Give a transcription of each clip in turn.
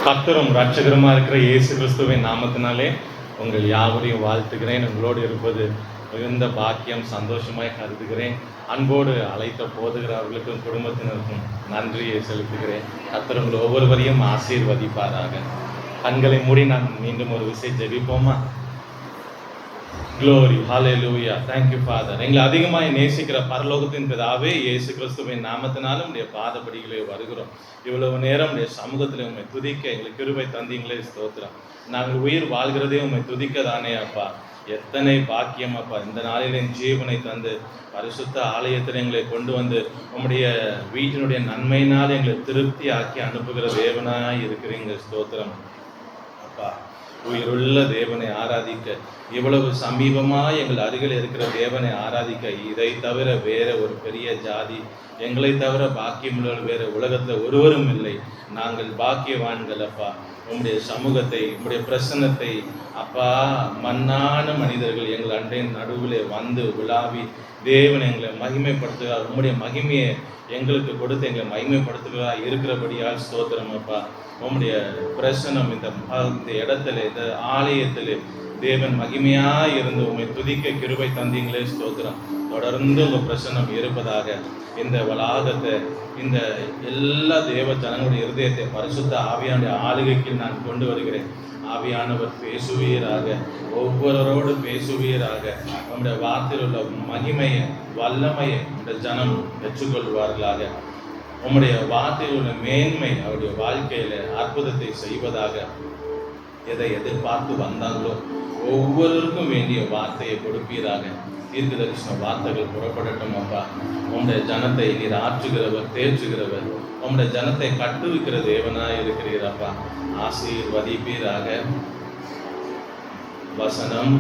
கர்த்தரும் ரட்சகருமா இருக்கிற இயேசு கிறிஸ்துவின் நாமத்தினாலே உங்கள் யாவரையும் வாழ்த்துகிறேன். உங்களோடு இருப்பது மிகுந்த பாக்கியம், சந்தோஷமாய் கருதுகிறேன். அன்போடு அழைத்த போதுகிறவர்களுக்கும் குடும்பத்தினருக்கும் நன்றியை செலுத்துகிறேன். கர்த்தர் உங்கள் ஒவ்வொருவரையும் ஆசீர்வதிப்பாராக. கண்களை மூடி நான் மீண்டும் ஒரு விஷயம் ஜெபிப்போமா? Glory, hallelujah, thank you Father. எங்களை அதிகமாய் நேசிக்கிற பரலோகத்தின் பிதாவே, இயேசு கிறிஸ்துவின் நாமத்தினாலும் உடைய பாதபடிகளே வருகிறோம். இவ்வளவு நேரம் உடைய சமூகத்தில் உண்மை துதிக்க எங்களுக்கு கிருபை தந்தீங்களே, ஸ்தோத்திரம். நாங்கள் உயிர் வாழ்கிறதே உண்மை துதிக்க தானே அப்பா. எத்தனை பாக்கியம் அப்பா. இந்த நாளில் என் ஜீவனை தந்து பரிசுத்த ஆலயத்தில் எங்களை கொண்டு வந்து உம்முடைய வீட்டினுடைய நன்மையினால் எங்களை திருப்தி ஆக்கி அனுப்புகிற தேவனாய் இருக்கிறீங்க, ஸ்தோத்திரம் அப்பா. உயிருள்ள தேவனை ஆராதிக்க, இவ்வளவு சமீபமாக எங்கள் அருகில் இருக்கிற தேவனை ஆராதிக்க, இதை தவிர வேற ஒரு பெரிய ஜாதி, எங்களை தவிர பாக்கியமுள்ளவர்கள் வேற உலகத்தில் ஒருவரும் இல்லை. நாங்கள் பாக்கியவான்கள் அப்பா. உம்முடைய சமூகத்தை, உம்முடைய பிரசன்னத்தை அப்பா, மண்ணான மனிதர்கள் எங்கள் அண்டையின் நடுவில் வந்து விழாவி தேவன் எங்களை மகிமைப்படுத்துகிறார். உம்முடைய மகிமையை எங்களுக்கு கொடுத்து எங்களை மகிமைப்படுத்துகிறார் இருக்கிறபடியால் ஸ்தோத்திரம் அப்பா. உம்முடைய பிரசனம் இந்த இடத்துல, இந்த ஆலயத்தில் தேவன் மகிமையாக இருந்து உண்மை துதிக்க கிருபை தந்தீங்களே, ஸ்தோத்திரம். தொடர்ந்து உங்கள் பிரசனம் இருப்பதாக. இந்த வளாகத்தை, இந்த எல்லா தேவ ஜனங்களுடைய இருதயத்தை பரிசுத்த ஆவியானுடைய ஆளுகைக்கு நான் கொண்டு வருகிறேன். ஆவியானவர் பேசுவீராக, ஒவ்வொருவரோடு பேசுவீராக. நம்முடைய வார்த்தையில் உள்ள மகிமையை, வல்லமையை இந்த ஜனம் பெற்றுக்கொள்வார்களாக. உம்முடைய வார்த்தையில் உள்ள மேன்மை அவருடைய வாழ்க்கையில அற்புதத்தை செய்வதாக. எதை எதிர்பார்த்து வந்தாங்களோ ஒவ்வொருவருக்கும் வேண்டிய வார்த்தையை கொடுப்பீராக. தீர்க்கதரிசன வார்த்தைகள் புறப்படட்டும் அப்பா. உம்முடைய ஜனத்தை நீர் ஆற்றுகிறவர், தேற்றுகிறவர். உம்முடைய ஜனத்தை கட்டுவிக்கிற தேவனாய் இருக்கிறீரப்பா. ஆசீர்வதிப்பீராக. வசனம்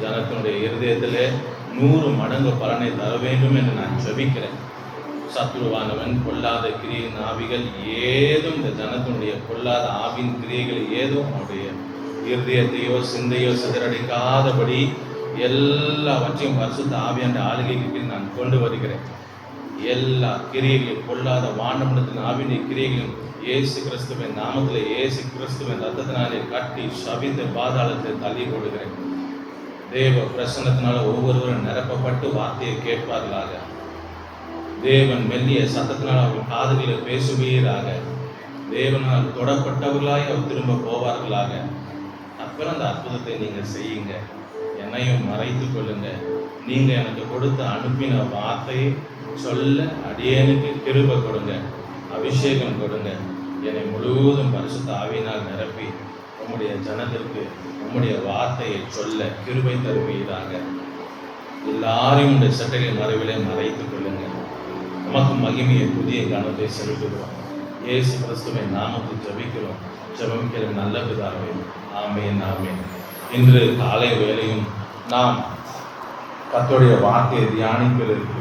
ஜனத்தினுடைய இருதயத்திலே 100 மடங்கு பலனை தர வேண்டும் என்று நான் ஜெபிக்கிறேன். சத்துருவானவன் பொல்லாத கிரியின் ஆவிகள் ஏதும், இந்த ஜனத்தினுடைய பொல்லாத ஆவின் கிரியைகள் ஏதும் அவருடைய இருதயத்தையோ சிந்தையோ சிதறடிக்காதபடி எல்லாவற்றையும் பரிசுத்த ஆவியாண்ட ஆளுகைக்கு நான் கொண்டு வருகிறேன். எல்லா கிரியைகளையும், பொல்லாத வானமண்டலத்தின் ஆவின் கிரியைகளையும் இயேசு கிறிஸ்துவின் நாமத்தில், இயேசு கிறிஸ்துவின் ரத்தத்தினாலே கட்டி சபித்த பாதாளத்தை தள்ளி போடுகிறேன். தேவ பிரசன்னத்தினால ஒவ்வொருவரும் நிரப்பப்பட்டு வார்த்தையை கேட்பார்களாக. தேவன் மெல்லிய சத்தத்தினால் அவர்கள் காதுகளில் பேசுவீராக. தேவனால் தொடப்பட்டவர்களாய் அவர் திரும்ப போவார்களாக. அப்புறம் அந்த அற்புதத்தை நீங்கள் செய்யுங்க. என்னையும் மறைத்து கொள்ளுங்க. நீங்க எனக்கு கொடுத்து அனுப்பின வார்த்தையை சொல்ல அடியேனுக்கு கிருபை கொடுங்க, அபிஷேகம் கொடுங்க. என்னை முழுவதும் பரிசுத்த ஆவியினால் நிரப்பி உம்முடைய ஜனத்திற்கு உம்முடைய வார்த்தையை சொல்ல கிருபை தருவீராக. எல்லாரையும் உடைய சட்டைகளின் மறைவிலே மறைத்துக் கொள்ளுங்க. நமக்கு மகிமையை, புதிய கனத்தை செலுத்துகிறோம். இயேசு கிறிஸ்துவின் நாமத்தில் ஜெபிக்கிறோம். ஜெபிக்கிற நல்ல பிதாவே, ஆமென், ஆமென். இன்று காலை வேளையும் நாம் கர்த்தருடைய வார்த்தையை தியானிப்பதற்கு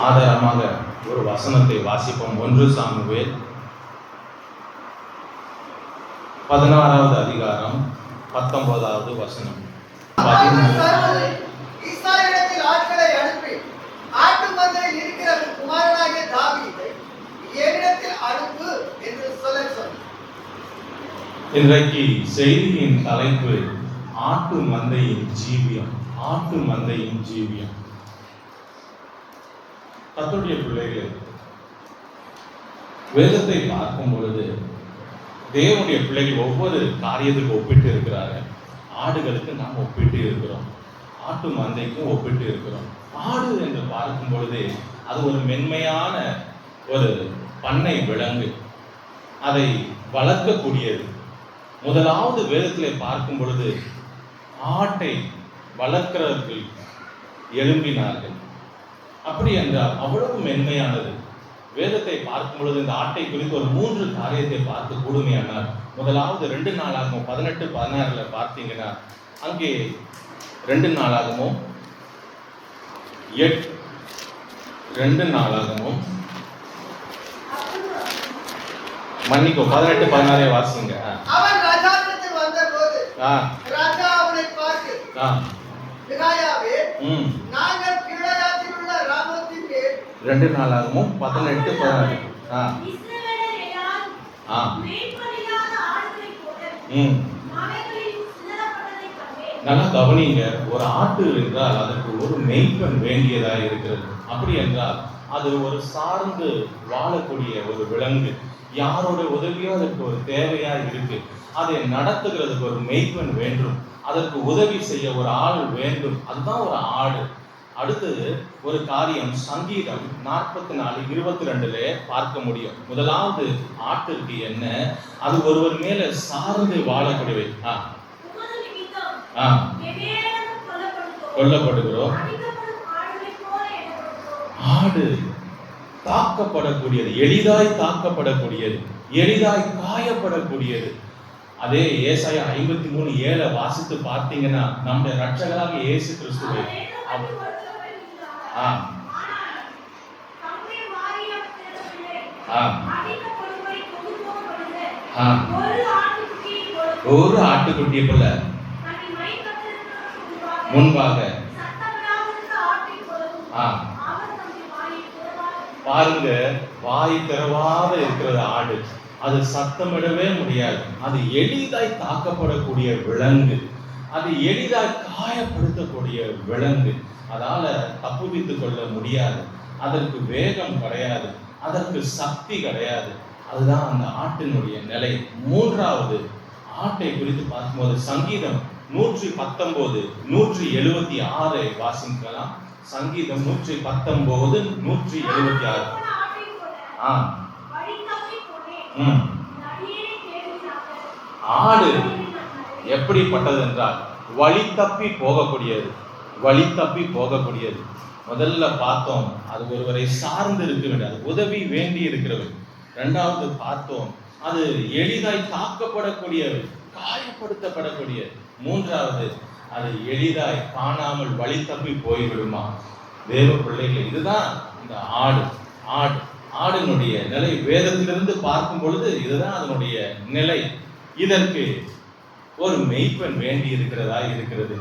ஆதாரமாக ஒரு வசனத்தை வாசிப்போம். 1 சாமுவேல் 16வது அதிகாரம் 19வது வசனம். இன்றைக்கு செய்தியின் தலைப்பு ஆட்டு மந்தையின் ஜீவியம். ஆட்டு மந்தையின் ஜீவியம். கர்த்தருடைய பிள்ளைகளே, வேதத்தை பார்க்கும் பொழுது தேவனுடைய பிள்ளைகள் ஒவ்வொரு காரியத்துக்கு ஒப்பிட்டு இருக்கிறார்கள். ஆடுகளுக்கு நாம் ஒப்பிட்டு இருக்கிறோம், ஆட்டு மந்தைக்கும் ஒப்பிட்டு இருக்கிறோம். ஆடு என்று பார்க்கும் பொழுது அது ஒரு மென்மையான ஒரு பண்ணை விலங்கு, அதை வளர்க்கக்கூடியது. முதலாவது வேதத்திலே பார்க்கும் பொழுது ஆட்டை வளர்க்கிறவர்கள் எழும்பினார்கள். அப்படி என்றால் அவ்வளவு மென்மையானது. வேதத்தை பார்க்கும் பொழுது இந்த ஆட்டை குறித்து ஒரு 3 காரியத்தை பார்த்து கூடுமையானார். முதலாவது 2 நாளாகவும் 18-16 பார்த்தீங்கன்னா அங்கே 2 நாளாகவும் 2 நாளாகவும் மன்னிக்கோ 18-16 வாசிங்க. அவன் ராஜாவிடத்தில் வந்தபோது ராஜா அவனை பார்த்து, மிகாயாவே, நாங்கள் கீழையாத்தில் உள்ள ராமோத்தின் மேல் 2 நாளாகவும் 18-16 இஸ்ரவேலர் எல்லாரும் நல்லா கவனிங்க. ஒரு ஆட்டு என்றால் அதற்கு ஒரு மேய்ப்பன் வேண்டியதா இருக்கிறது. அப்படி என்றால் அது ஒரு சார்ந்து வாழக்கூடிய ஒரு விலங்கு. யாரோட உதவியோ அதற்கு ஒரு தேவையா இருக்கு. அதை நடத்துகிறதுக்கு ஒரு மேய்ப்பன் வேண்டும். அதற்கு உதவி செய்ய ஒரு ஆள் வேண்டும். அதுதான் ஒரு ஆடு. அடுத்தது ஒரு காரியம் சங்கீதம் 44:22 பார்க்க முடியும். முதலாவது ஆட்டிற்கு என்ன? அது ஒருவர் மேல சார்ந்து வாழக்கூடியவை. கொல்லப்படுகிறோம். ஆடு தாக்கப்படக்கூடியது, எளிதாய் தாக்கப்படக்கூடியது, எளிதாய் காயப்படக்கூடியது. அதே ஏசாயா 53:7 வாசித்து பார்த்தீங்கன்னா நம்முடைய இரட்சகராக இயேசு கிறிஸ்துவை ஒரு ஆட்டுக்குட்டியை போல முன்பாக பாருங்க, வாய் திறவாத இருக்கிறது ஆடு. அது சத்தமிடவே முடியாது. அது எளிதாய் தாக்கப்படக்கூடிய விலங்கு, அது எளிதாய் காயப்படுத்தக்கூடிய விலங்கு. அதால தப்புவித்துக் கொள்ள முடியாது. அதற்கு வேகம் கிடையாது, அதற்கு சக்தி கிடையாது. அதுதான் அந்த ஆட்டினுடைய நிலை. மூன்றாவது ஆட்டை குறித்து பார்க்கும்போது சங்கீதம் 119 176 வாசிக்கலாம். சங்கீதம் 119 176. ஆடு எப்படிப்பட்டது என்றால் வழி தப்பி போகக்கூடியது, வழி தப்பி போகக்கூடியது. முதல்ல பார்த்தோம், அது ஒருவரை சார்ந்து இருக்க வேண்டும், அது உதவி வேண்டி இருக்கிறது. இரண்டாவது பார்த்தோம், அது எளிதாய் தாக்கப்படக்கூடியது, காயப்படுத்தப்படக்கூடிய. மூன்றாவது, அது எளிதாய் காணாமல் வழி தப்பி போய்விடுமா. தேவ பிள்ளைகள், இதுதான் இந்த ஆடினுடைய நிலை. வேதத்திலிருந்து பார்க்கும் பொழுது இதுதான் அதனுடைய நிலை. இதற்கு ஒரு மெய்ப்பெண் வேண்டி இருக்கிறதா இருக்கிறது.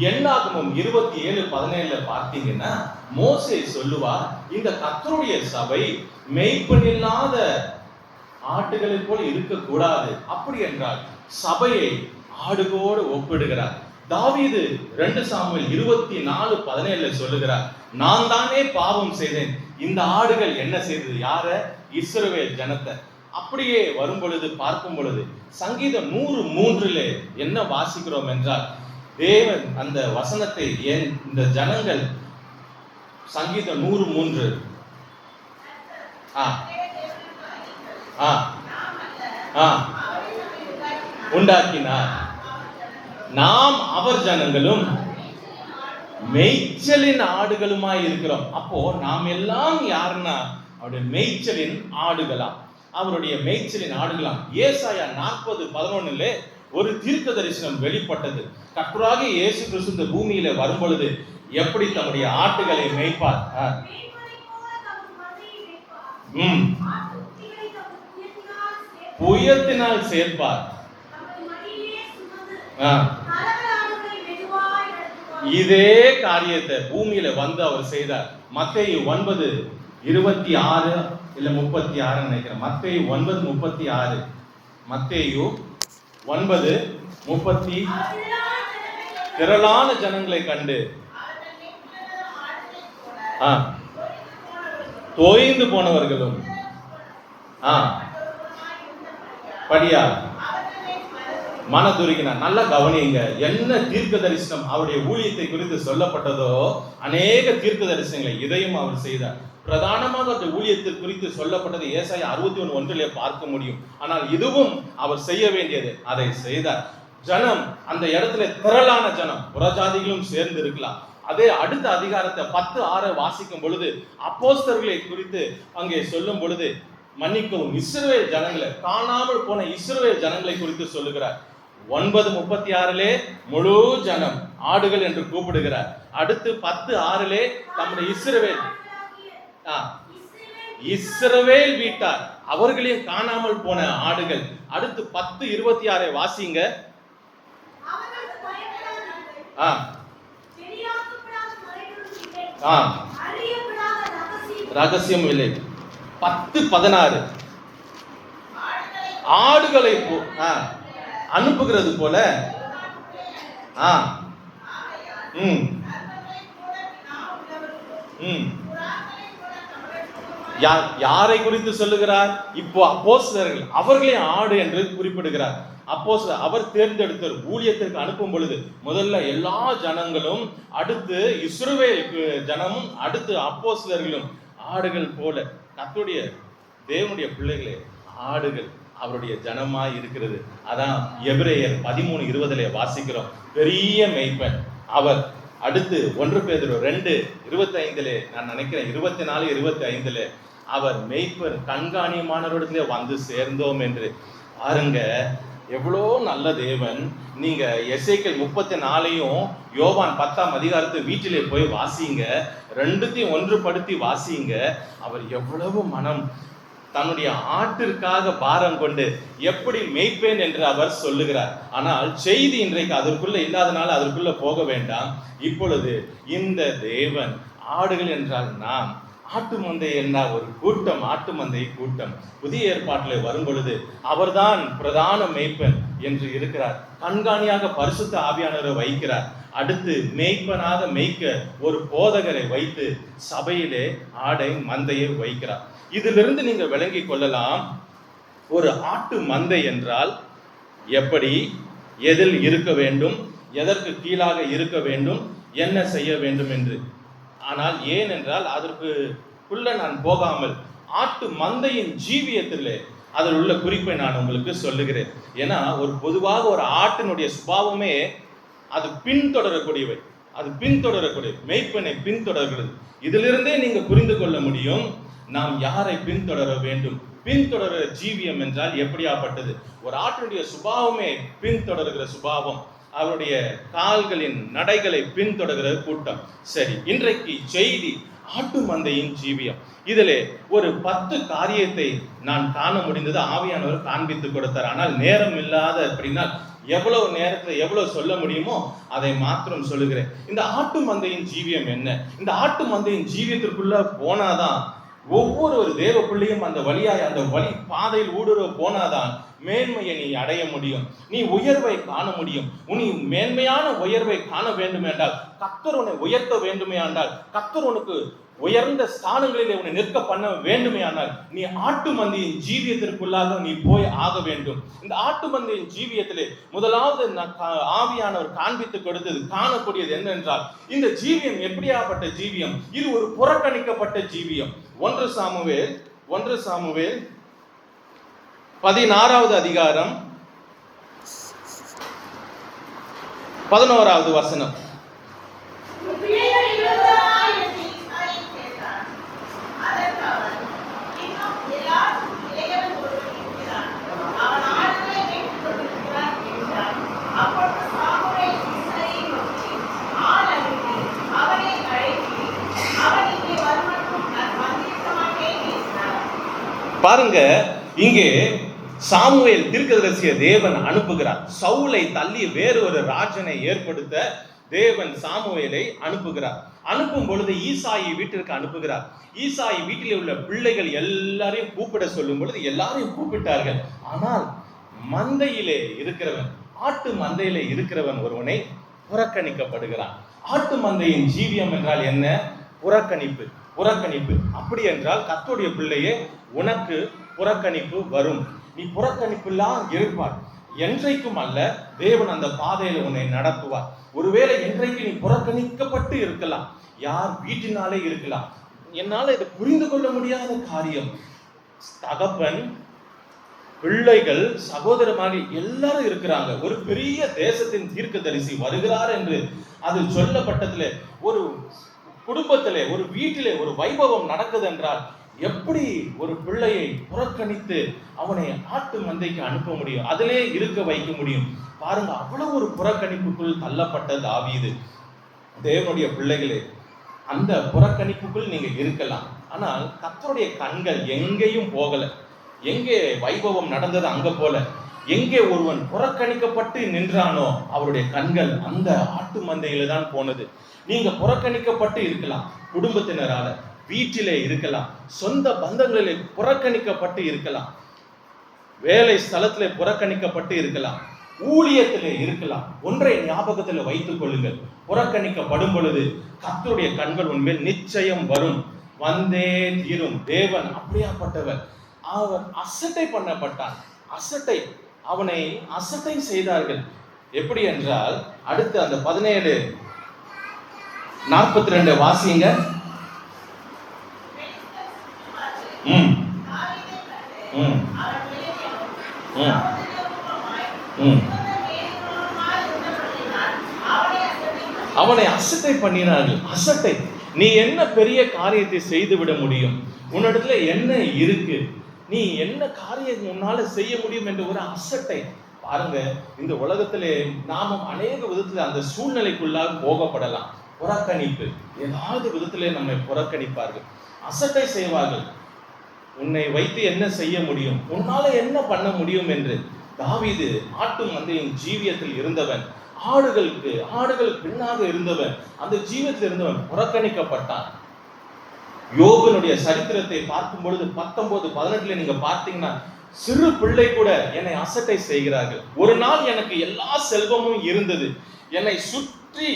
என்னாகமம் 27:17 பார்த்தீங்கன்னா மோசே சொல்லுவார், இந்த கர்த்தருடைய சபை மெய்ப்பெண் இல்லாத ஆட்டுகளை போல் இருக்கக்கூடாது. அப்படி என்றால் சபையை ஆடுகளோடு ஒப்பிடுகிறார். தாவீது 2 சாமுவேல் 24:17 சொல்லுகிறார், நான் தானே பாவம் செய்தேன், இந்த ஆடுகள் என்ன செய்தது? யார? இஸ்ரவேல் ஜனத்தை. அப்படியே வரும் பொழுது பார்க்கும் பொழுது சங்கீதம் 103 என்ன வாசிக்கிறோம் என்றால், தேவன் அந்த வசனத்தை இந்த ஜனங்கள் சங்கீதம் 103 உண்டாக்கினார், நாம் அவர் ஜனங்களும் மேய்ச்சலின் ஆடுகளுமாய் இருக்கிறோம். அப்போ நாம் எல்லாம் யாருன்னா அவருடைய மேய்ச்சலின் ஆடுகளாம், அவருடைய மேய்ச்சலின் ஆடுகளாம். ஏசாயா 40:11 ஒரு தீர்க்க தரிசனம் வெளிப்பட்டது. கர்த்தராகிய இயேசு கிறிஸ்து இந்த பூமியில வரும் பொழுது எப்படி தம்முடைய ஆட்டுகளை மேய்ப்பார். புயத்தினால் சேர்ப்பார். இதே காரியத்தை பூமியில வந்து அவர் செய்தார். மத்தேயு 9:26 இல்ல 36 நினைக்கிறேன். மத்தேயு 9:36. மத்தேயு 9:30 திரளான ஜனங்களை கண்டு தோய்ந்து போனவர்களும் படியா மனதுருகினார். நல்லா கவனிங்க, என்ன தீர்க்க தரிசனம் அவருடைய ஊழியத்தை குறித்து சொல்லப்பட்டதோ அநேக தீர்க்க தரிசனங்களை இதையும் அவர் செய்தார். பிரதானமாக அந்த ஊழியத்தை குறித்து சொல்லப்பட்டது ஏசாயா 61:1 பார்க்க முடியும். ஆனால் இதுவும் அவர் செய்ய வேண்டியது, அதை செய்தார். ஜனம் அந்த இடத்துல திரளான ஜனம், புறஜாதிகளும் சேர்ந்து இருக்கலாம். அதே அடுத்த அதிகாரத்தை 10:6 வாசிக்கும் பொழுது அப்போஸ்தலர்களை குறித்து அங்கே சொல்லும் பொழுது, மன்னிக்கவும், இஸ்ரவேல் ஜனங்களை, காணாமல் போன இஸ்ரவேல் ஜனங்களை குறித்து சொல்லுகிறார். 9:36 முழு ஜனம் ஆடுகள் என்று கூப்பிடுகிறார். அடுத்து 10:6 நம்முடைய இஸ்ரவேல் வீட்டார், அவர்களையும் காணாமல் போன ஆடுகள். அடுத்து 10:26 வாசிங்க. ரகசியம் இல்லை. 10:16 ஆடுகளை அனுப்புகிறது போல யாரை குறித்து சொல்லுகிறார்? இப்போ அப்போஸ்தலர்கள், அவர்களே ஆடு என்று குறிப்பிடுகிறார். அப்போஸ்தலர் அவர் தேர்ந்தெடுத்தார். ஊழியத்திற்கு அனுப்பும் பொழுது முதல்ல எல்லா ஜனங்களும், அடுத்து இஸ்ரவேல் ஜனமும், அடுத்து அப்போஸ்தலர்களும் ஆடுகள் போல. கர்த்தருடைய தேவனுடைய பிள்ளைகளே, ஆடுகள் அவருடைய ஜனமாய் இருக்கிறது. அதான் எபிரேயர் 13:20 வாசிக்கிறோம். பெரிய மேய்ப்பன் அவர். அடுத்து 1 பேதுரு 2:25 நான் நினைக்கிறேன் 24-25 அவர் மேய்ப்பர் கண்காணியமானவரிடத்திலே வந்து சேர்ந்தோம் என்று. பாருங்க எவ்வளோ நல்ல தேவன். நீங்க எசேக்கியேல் 34 யோவான் 10 வீட்டிலே போய் வாசிங்க, ரெண்டுத்தையும் ஒன்றுபடுத்தி வாசிங்க. அவர் எவ்வளவு மனம் தன்னுடைய ஆட்டிற்காக பாரம் கொண்டு எப்படி மேய்ப்பேன் என்று அவர் சொல்லுகிறார். ஆனால் செய்தி இன்றைக்கு அதற்குள்ள இல்லாதனால அதற்குள்ள போக வேண்டாம். இப்பொழுது இந்த தேவன், ஆடுகள் என்றால் நாம், ஆட்டு மந்தை என்ன ஒரு கூட்டம், ஆட்டு மந்தை கூட்டம். புதிய ஏற்பாட்டில் வரும் பொழுது அவர்தான் பிரதான மேய்ப்பன் என்று இருக்கிறார். கண்காணியாக பரிசுத்த ஆவியானவரை வைக்கிறார். அடுத்து மேய்ப்பனாக மேய்க்க ஒரு போதகரை வைத்து சபையிலே ஆடை மந்தையை வைக்கிறார். இதிலிருந்து நீங்க விளங்கி கொள்ளலாம், ஒரு ஆட்டு மந்தை என்றால் எப்படி, எதில் இருக்க வேண்டும், எதற்கு கீழாக இருக்க வேண்டும், என்ன செய்ய வேண்டும் என்று. ஆனால் ஏனென்றால் அதற்குள்ள நான் போகாமல் ஆட்டு மந்தையின் ஜீவியத்திலே அதில் உள்ள குறிப்பை நான் உங்களுக்கு சொல்லுகிறேன். ஏன்னா ஒரு பொதுவாக ஒரு ஆட்டினுடைய சுபாவமே அது பின்தொடரக்கூடியவை, அது பின்தொடரக்கூடிய மெய்ப்பனை பின்தொடர்கிறது. இதிலிருந்தே நீங்க புரிந்து கொள்ள முடியும் நாம் யாரை பின்தொடர வேண்டும். பின்தொடர ஜீவியம் என்றால் எப்படியாப்பட்டது. ஒரு ஆட்டினுடைய சுபாவமே பின்தொடர்கிற சுபாவம், அவருடைய கால்களின் நடைகளை பின்தொடர்கிற கூட்டம். சரி, இன்றைக்கு செய்தி ஆட்டு மந்தையின் ஜீவியம். இதிலே ஒரு 10 காரியத்தை நான் காண முடிந்தது. ஆவியானவர் காண்பித்து கொடுத்தார். ஆனால் நேரம் இல்லாத அப்படின்னா எவ்வளவு நேரத்தை எவ்வளவு சொல்ல முடியுமோ அதை மாத்திரம் சொல்லுகிறேன். இந்த ஆட்டு மந்தையின் ஜீவியம் என்ன? இந்த ஆட்டு மந்தையின் ஜீவியத்திற்குள்ள போனாதான் ஒவ்வொரு தேவ பிள்ளையும் அந்த வழியாய் அந்த வழி பாதையில் ஊடுருவ போனாதான் மேன்மையை நீ அடைய முடியும், நீ உயர்வை காண முடியும். நீ மேன்மையான உயர்வை காண வேண்டுமே என்றால், கர்த்தர் உன்னை உயர்த்த வேண்டுமே என்றால், கர்த்தர் உனக்கு உயர்ந்த ஸ்தானங்களிலே உன்னை நிற்க பண்ண வேண்டுமே ஆனால் நீ ஆட்டு மந்தையின் ஜீவியத்திற்குள்ளாக நீ போய் ஆக வேண்டும். இந்த ஆட்டு மந்தையின் ஜீவியத்திலே முதலாவது ஆவியானவர் காண்பித்து கொடுத்தது காணக்கூடியது என்னென்றால், இந்த ஜீவியம் எப்படியாப்பட்ட ஜீவியம்? இது ஒரு புறக்கணிக்கப்பட்ட ஜீவியம். 1 சாமுவேல் 16வது அதிகாரம் 11வது வசனம். பாருங்க, இங்கே சாமுவேல் தீர்க்கதரிசியை தேவன் அனுப்புகிறார். சவுலை தள்ளி வேறு ஒரு ராஜனை ஏற்படுத்த தேவன் சாமுவேலை அனுப்புகிறார். அனுப்பும் பொழுது ஈசாயை வீட்டிற்கு அனுப்புகிறார். ஈசாய் வீட்டில் உள்ள பிள்ளைகள் எல்லாரையும் கூப்பிட சொல்லும் பொழுது எல்லாரையும் கூப்பிட்டார்கள். ஆனால் மந்தையிலே இருக்கிறவன், ஆட்டு மந்தையிலே இருக்கிறவன் ஒருவனை புறக்கணிக்கப்படுகிறான். ஆட்டு மந்தையின் ஜீவியம் என்றால் என்ன? புறக்கணிப்பு. புறக்கணிப்பு அப்படி என்றால் கர்த்தருடைய பிள்ளையே, உனக்கு புறக்கணிப்பு வரும். நீ புறக்கணிப்புலாம் இருப்பார். என்றைக்கும் அல்ல, தேவன் அந்த பாதையில உன்னை நடத்துவார். ஒருவேளை இன்றைக்கு நீ புறக்கணிக்கப்பட்டு இருக்கலாம், யார் வீட்டினாலே இருக்கலாம். என்னால இதை புரிந்து கொள்ள முடியாத காரியம். தகப்பன், பிள்ளைகள், சகோதரமாக எல்லாரும் இருக்கிறாங்க. ஒரு பெரிய தேசத்தின் தீர்க்கதரிசி வருகிறார் என்று அது சொல்லப்பட்டதுல, ஒரு குடும்பத்திலே, ஒரு வீட்டிலே ஒரு வைபவம் நடக்குது என்றால் எப்படி ஒரு பிள்ளையை புறக்கணித்து அவனை ஆட்டு மந்தைக்கு அனுப்ப முடியும், அதிலே இருக்க வைக்க முடியும்? பாருங்க, அவ்வளவு ஒரு புறக்கணிப்புக்குள் தள்ளப்பட்ட தாவீது. தேவனுடைய பிள்ளைகளே, அந்த புறக்கணிப்புக்குள் நீங்க இருக்கலாம். ஆனால் கர்த்தருடைய கண்கள் எங்கேயும் போகல. எங்கே வைபவம் நடந்தது அங்க போல, எங்கே ஒருவன் புறக்கணிக்கப்பட்டு நின்றானோ அவருடைய கண்கள் அந்த ஆட்டு மந்தையில தான் போனது. நீங்க புறக்கணிக்கப்பட்டு இருக்கலாம், குடும்பத்தினரால, வீட்டிலே இருக்கலாம், சொந்த பந்தங்களிலே புறக்கணிக்கப்பட்டு இருக்கலாம், வேலை ஸ்தலத்திலே புறக்கணிக்கப்பட்டு இருக்கலாம். ஊழியத்திலே இருக்கலாம். ஒன்றை ஞாபகத்தில் வைத்துக் கொள்ளுங்கள், புறக்கணிக்கப்படும் பொழுது கர்த்தருடைய கண்கள் உன்மேல் நிச்சயம் வரும், வந்தே தீரும். தேவன் அப்படியாப்பட்டவர். அவன் அசட்டை பண்ணப்பட்டான். அவனை அசட்டை செய்தார்கள். எப்படி என்றால், அடுத்து அந்த 17:42 வாசிங்க. அவனை அசட்டை பண்ணினார்கள். அசட்டை. நீ என்ன பெரிய காரியத்தை செய்து விட முடியும்? உன்னிடத்துல என்ன இருக்கு? நீ என்ன காரியம் உன்னால செய்ய முடியும் என்ற ஒரு அசட்டை. பாருங்க, இந்த உலகத்திலே நாமும் அநேக விதத்துல அந்த சூழ்நிலைக்குள்ளாக போகப்படலாம். புறக்கணிப்பு, ஏதாவது விதத்திலே நம்மை புறக்கணிப்பார்கள், அசட்டை செய்வார்கள். உன்னை வைத்து என்ன செய்ய முடியும், உன்னால என்ன பண்ண முடியும் என்று. தாவீது ஆட்டு மந்தையின் ஜீவியத்தில் இருந்தவன், ஆடுகள் பின்னாக இருந்தவன், அந்த ஜீவியத்தில் இருந்தவன் புறக்கணிக்கப்பட்டான். யோபனுடைய சரித்திரத்தை பார்க்கும் பொழுது 19:18 நீங்க பார்த்தீங்கன்னா, சிறு பிள்ளை கூட என்னை அசட்டை செய்கிறார்கள். ஒரு நாள் எனக்கு எல்லா செல்வமும் இருந்தது, என்னை சுற்றி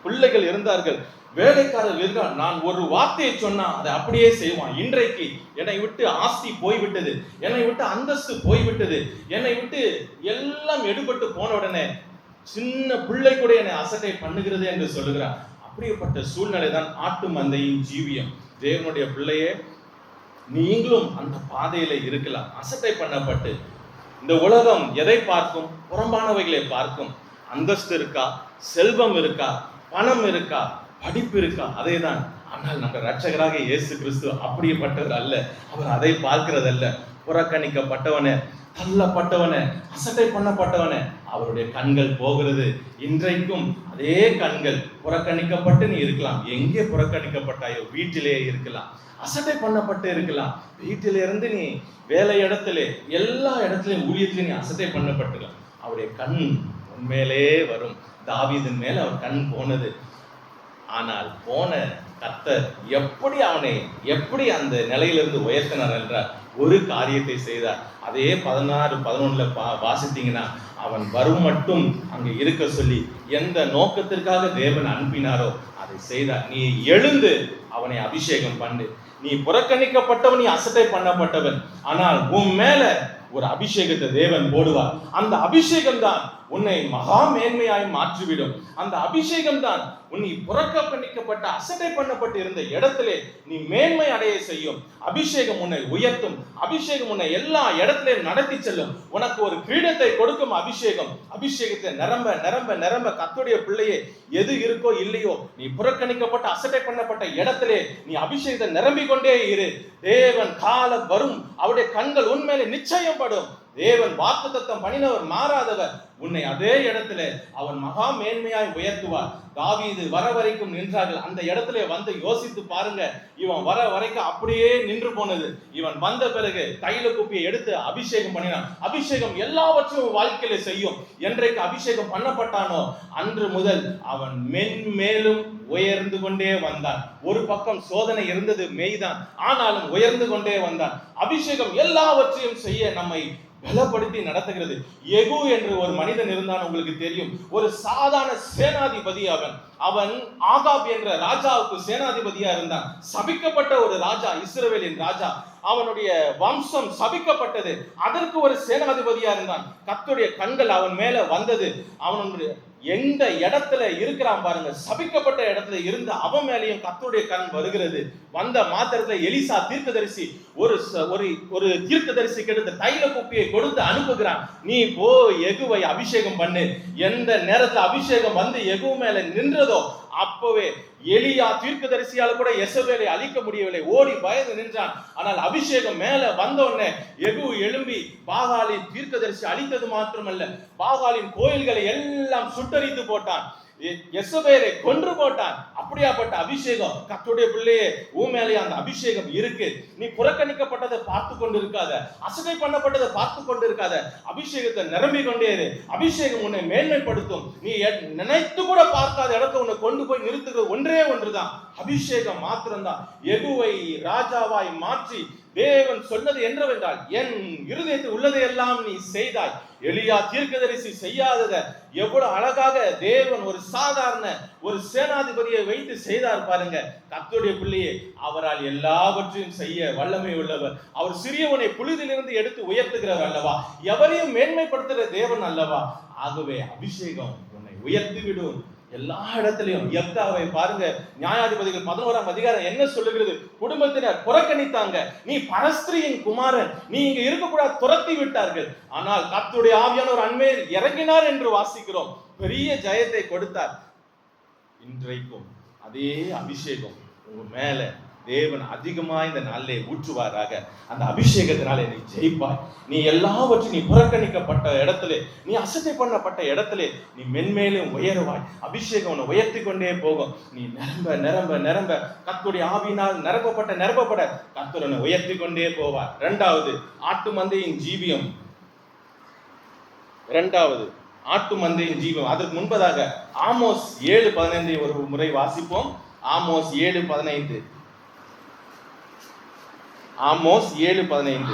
பிள்ளைகள் இருந்தார்கள், வேலைக்காரர் இருந்தால், நான் ஒரு வார்த்தையை சொன்னா அதை அப்படியே செய்வான். இன்றைக்கு என்னை விட்டு ஆஸ்தி போய்விட்டது, என்னை விட்டு அந்தஸ்து போய்விட்டது, என்னை விட்டு எல்லாம் எடுபட்டு போன உடனே சின்ன பிள்ளை கூட என்னை அசட்டை பண்ணுகிறது என்று சொல்லுகிறார். அப்படிப்பட்ட சூழ்நிலை தான் ஆட்டு மந்தையின் ஜீவியம். தேவனுடைய பிள்ளையே, நீங்களும் அந்த பாதையில இருக்கலாம். அசட்டை பண்ணப்பட்டு இந்த உலகம் எதை பார்க்கும்? புறம்பானவைகளை பார்க்கும். அந்தஸ்து இருக்கா, செல்வம் இருக்கா, பணம் இருக்கா, படிப்பு இருக்கா, அதே தான். ஆனால் நம்ம ரட்சகராக இயேசு கிறிஸ்து அப்படிப்பட்டவர் அல்ல. அவர் அதை பார்க்கிறதல்ல. புறக்கணிக்கப்பட்டவனே, தள்ளப்பட்டவனே, அசட்டை பண்ணப்பட்டவனே, அவருடைய கண்கள் போகிறது. இன்றைக்கும் அதே கண்கள். புறக்கணிக்கப்பட்டு நீ இருக்கலாம். எங்கே புறக்கணிக்கப்பட்டாயோ? வீட்டிலே இருக்கலாம், அசட்டை பண்ணப்பட்டு இருக்கலாம். வீட்டிலிருந்து நீ வேலை இடத்திலே, எல்லா இடத்துலையும் ஊழியத்திலே நீ அசட்டை பண்ணப்பட்டுக்கலாம். அவருடைய கண் உண்மையிலே வரும். தாவீதின் மேல அவர் கண் போனது. ஆனால் போன கர்த்தர் எப்படி அந்த நிலையிலிருந்து உயர்த்தினார் என்றால், ஒரு காரியத்தை செய்தார். அதே 16:11 வாசித்தீங்கன்னா, அவன் வரும் மட்டும் அங்க இருக்க சொல்லி எந்த நோக்கத்திற்காக தேவன் அனுப்பினாரோ அதை செய்தார். நீ எழுந்து அவனை அபிஷேகம் பண்ணு. நீ புறக்கணிக்கப்பட்டவன், நீ அசட்டை பண்ணப்பட்டவன், ஆனால் உன் மேல ஒரு அபிஷேகத்தை தேவன் போடுவார். அந்த அபிஷேகம் தான் உன்னை மகா மேன்மையாய் மாற்றிவிடும். அந்த அபிஷேகம் தான் உன்னை புறக்கணிக்கப்பட்ட, அசட்டை பண்ணப்பட்டு இருந்த இடத்திலே நீ மேன்மை அடைய செய்யும். அபிஷேகம் உன்னை உயர்த்தும். அபிஷேகம் உன்னை எல்லா இடத்திலையும் நடத்தி செல்லும். உனக்கு ஒரு கிரீடத்தை கொடுக்கும் அபிஷேகம். அபிஷேகத்தை நிரம்ப நிரம்ப நிரம்ப கர்த்தருடைய பிள்ளையே, எது இருக்கோ இல்லையோ, நீ புறக்கணிக்கப்பட்ட, அசட்டை பண்ணப்பட்ட இடத்திலே நீ அபிஷேகத்தை நிரம்பிக் கொண்டே இரு. தேவன் காலம் வரும், அவருடைய கண்கள் உண்மையிலே நிச்சயம் படும். தேவன் வாக்குத்தத்தம் பண்ணினவர், மாறாதவர். உன்னை அதே இடத்துல அவன் மகா மேன்மையாய் உயர்த்துவார். தாவீது வர வரைக்கும் நின்றார்கள். அந்த இடத்துல வந்து யோசித்து பாருங்க, இவன் வர வரைக்கும் அப்படியே நின்று போனது. இவன் வந்த பிறகு தைல குப்பியை எடுத்து அபிஷேகம் பண்ணினான். அபிஷேகம் எல்லாவற்றையும் வாழ்க்கையில செய்யும். என்றைக்கு அபிஷேகம் பண்ணப்பட்டானோ அன்று முதல் அவன் மென்மேலும் உயர்ந்து கொண்டே வந்தான். ஒரு பக்கம் சோதனை இருந்தது, மெய்தான், ஆனாலும் உயர்ந்து கொண்டே வந்தான். அபிஷேகம் எல்லாவற்றையும் செய்ய நம்மை பலப்படுத்தி நடத்துகிறது. யெகூ என்று ஒரு மனிதன் இருந்தான், உங்களுக்கு தெரியும். ஒரு சாதாரண சேனாதிபதி. அவன் ஆகாப் என்ற ராஜாவுக்கு சேனாதிபதியா இருந்தான். சபிக்கப்பட்ட ஒரு ராஜா, இஸ்ரவேலின் ராஜா. அவனுடைய வம்சம் சபிக்கப்பட்டது. அதற்கு ஒரு சேனாதிபதியா இருந்தான். கர்த்தருடைய கண்கள் அவன் மேல வந்தது. அவனுடைய எந்த இடத்துல இருக்கிறான் பாருங்க, சபிக்கப்பட்ட இடத்துல இருந்த அவன் மேலேயும் கர்த்தருடைய கண் வருகிறது. வந்த மாத்திரத்துல எலிசா தீர்க்கதரிசி ஒரு தீர்க்கதரிசி கிட்ட தைல குப்பியை கொடுத்து அனுப்புகிறான். நீ போ, யெகூவை அபிஷேகம் பண்ணு. எந்த நேரத்துல அபிஷேகம் வந்து யெகூ மேல நின்றதோ அப்பவே எலியா தீர்க்கதரிசியால கூட யெசபேலை அழிக்க முடியவில்லை. ஓடி பயந்து நின்றான். ஆனால் அபிஷேகம் மேல வந்த உடனே யெகூ எழும்பி பாகாலின் தீர்க்கதரிசி அழித்தது மாத்திரமல்ல, பாகாலின் கோயில்களை எல்லாம் சுட்டரித்து போட்டான். யெசபேலை கொன்று போட்டான். அப்படியாப்பட்ட அபிஷேகம் கர்த்தருடைய பிள்ளையே, உன் மேலே அந்த அபிஷேகம் இருக்கு. நீ புறக்கணிக்கப்பட்டதை பார்த்து கொண்டு இருக்காத, அசட்டை பண்ணப்பட்டதை பார்த்து கொண்டு இருக்காத. அபிஷேகத்தை நிரம்பி கொண்டே இரு. அபிஷேகம் உன்னை மேன்மைப்படுத்தும். நீ நினைத்து கூட பார்க்காத இடத்தை உன்னை கொண்டு போய் நிறுத்துகிறது ஒன்றே ஒன்றுதான், அபிஷேகம் மாத்திரம்தான். யெகூவை ராஜாவாய் மாற்றி தேவன் சொன்னது என்னவென்றால், என் இருதயத்தில் உள்ளதையெல்லாம் நீ செய்தாய். எலியா தீர்க்கதரிசி செய்யாதத எவ்வளவு அழகாக தேவன் ஒரு சாதாரண ஒரு சேனாதிபதியை வைத்து செய்தார் பாருங்க. கர்த்தருடைய பிள்ளையே, அவரால் எல்லாவற்றையும் செய்ய வல்லமை உள்ளவர். அவர் சிறியவனை புழுதிலிருந்து எடுத்து உயர்த்துகிறவர் அல்லவா, எவரையும் மேன்மைப்படுத்துகிற தேவன் அல்லவா. ஆகவே அபிஷேகம் உன்னை உயர்த்தி விடும். எல்லா இடத்திலையும் யெப்தாவை பாருங்க, நியாயாதிபதிகள் 11ஆம் அதிகாரம் என்ன சொல்லுகிறது? குடும்பத்தினர் புறக்கணித்தாங்க, நீ பரஸ்திரியின் குமாரன், நீ இங்க இருக்கக்கூடாது, துரத்தி விட்டார்கள். ஆனால் கர்த்தருடைய ஆவியானவர் அண்மையில் இறங்கினார் என்று வாசிக்கிறோம். பெரிய ஜெயத்தை கொடுத்தார். இன்றைக்கும் அதே அபிஷேகம் உங்க மேல தேவன் அதிகமா இந்த நாளிலே ஊற்றுவாராக. அந்த அபிஷேகத்தினாலே நீ ஜெயிப்பாய். நீ எல்லாவற்றையும், நீ புறக்கணிக்கப்பட்ட இடத்துல, நீ அசட்டை பண்ணப்பட்ட இடத்துல நீ மென்மேலும் உயருவாய். அபிஷேகம் உன்னை உயர்த்தி கொண்டே போகும். நீ நிரம்ப நிரம்ப நிரம்ப கர்த்தருடைய ஆவியினால் நிரப்பப்பட கர்த்தர் உன்னை உயர்த்தி கொண்டே போவார். இரண்டாவது, ஆட்டு மந்தையின் ஜீவியம். இரண்டாவது, ஆட்டு மந்தையின் ஜீவியம். அதற்கு முன்பதாக ஆமோஸ் 7:15 ஒரு முறை வாசிப்போம். ஆமோஸ் 7:15. ஆமோஸ் 7:15.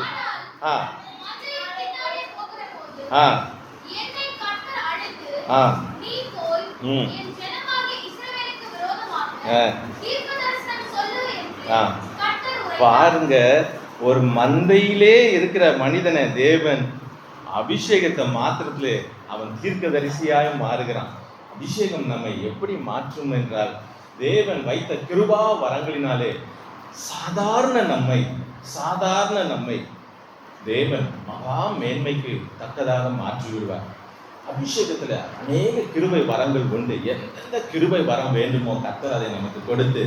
பாருங்க, ஒரு மந்தையிலே இருக்கிற மனிதனை தேவன் அபிஷேகத்தை மாத்திரத்திலே அவன் தீர்க்கதரிசியாய் மாறுகிறான். அபிஷேகம் நம்மை எப்படி மாற்றும் என்றால், தேவன் வைத்த கிருபா வரங்களினாலே சாதாரண நம்மை தேவன் மகா மேன்மைக்கு தக்கதாக மாற்றி விடுவார். அபிஷேகத்துல அநேக கிருபை வரங்கள் உண்டு. எந்தெந்த கிருபை வரம் வேண்டுமோ கர்த்தர் அதை நமக்கு கொடுத்து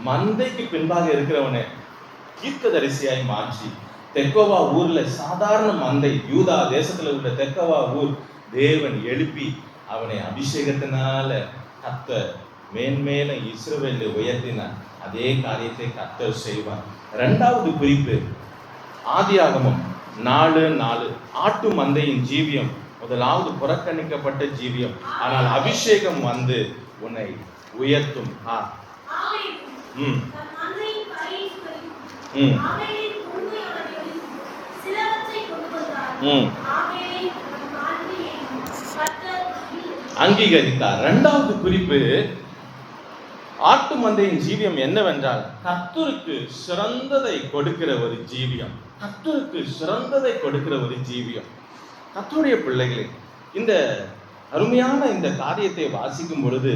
மந்தைக்கு பின்பாக இருக்கிறவனை தீர்க்கதரிசியாய் மாற்றி, தெக்கோவா ஊர்ல சாதாரண மந்தை, யூதா தேசத்துல உள்ள தெக்கோவா ஊர் தேவன் எழுப்பி அவனை அபிஷேகத்தினால கர்த்தர் மேன்மேல இஸ்ரவேலை உயர்த்தினார். அதே காரியத்தை கர்த்தர் செய்வார். இரண்டாவது குறிப்பு, ஆதியாகமம் 4:4. ஆட்டு மந்தையின் ஜீவியம் முதலாவது புறக்கணிக்கப்பட்ட ஜீவியம். ஆனால் அபிஷேகம் வந்து உன்னை உயர்த்தும். அங்கீகரித்தார். இரண்டாவது குறிப்பு, ஆட்டு மந்தையின் ஜீவியம் என்னவென்றால், கர்த்தருக்கு சிறந்ததை கொடுக்கிற ஒரு ஜீவியம். கர்த்தருக்கு சிறந்ததை கொடுக்கிற ஒரு ஜீவியம். கர்த்தருடைய பிள்ளைகளே, இந்த அருமையான இந்த காரியத்தை வாசிக்கும் பொழுது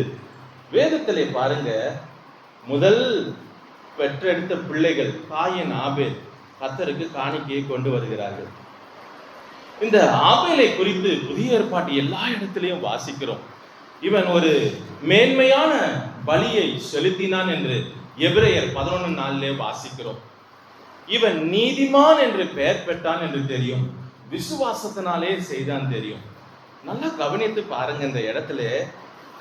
வேதத்திலே பாருங்க, முதல் பெற்றெடுத்த பிள்ளைகள் காயின் ஆபேல் கர்த்தருக்கு காணிக்கையை கொண்டு வருகிறார்கள். இந்த ஆபேலை குறித்து புதிய ஏற்பாட்டு எல்லா இடத்திலையும் வாசிக்கிறோம். இவன் ஒரு மேன்மையான பலியை செலுத்தினான் என்று எபிரேயர் 11:4 வாசிக்கிறோம். இவன் நீதிமான் என்று பெயர் பெற்றான் என்று தெரியும். விசுவாசத்தினாலே செய்தான் தெரியும். நல்லா கவனித்து பாருங்க, இந்த இடத்துல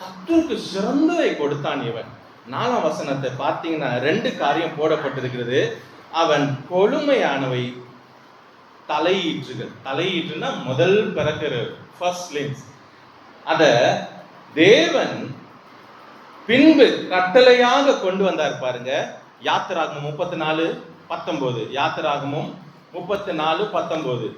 கர்த்தருக்கு சிறந்ததை கொடுத்தான் இவன். 4ஆம் வசனத்தை பார்த்தீங்கன்னா 2 காரியம் போடப்பட்டிருக்கிறது. அவன் கொழுமையானவை தலையீற்றுகள். தலையீற்றுனா முதல் பிறக்கிற ஃபர்ஸ்ட் லிம்ஸ். அத தேவன் பின்பு கட்டளையாக கொண்டு வந்தார் பாருங்க. யாத்திராகமம் 34:19. யாத்திராகமம் 34:19.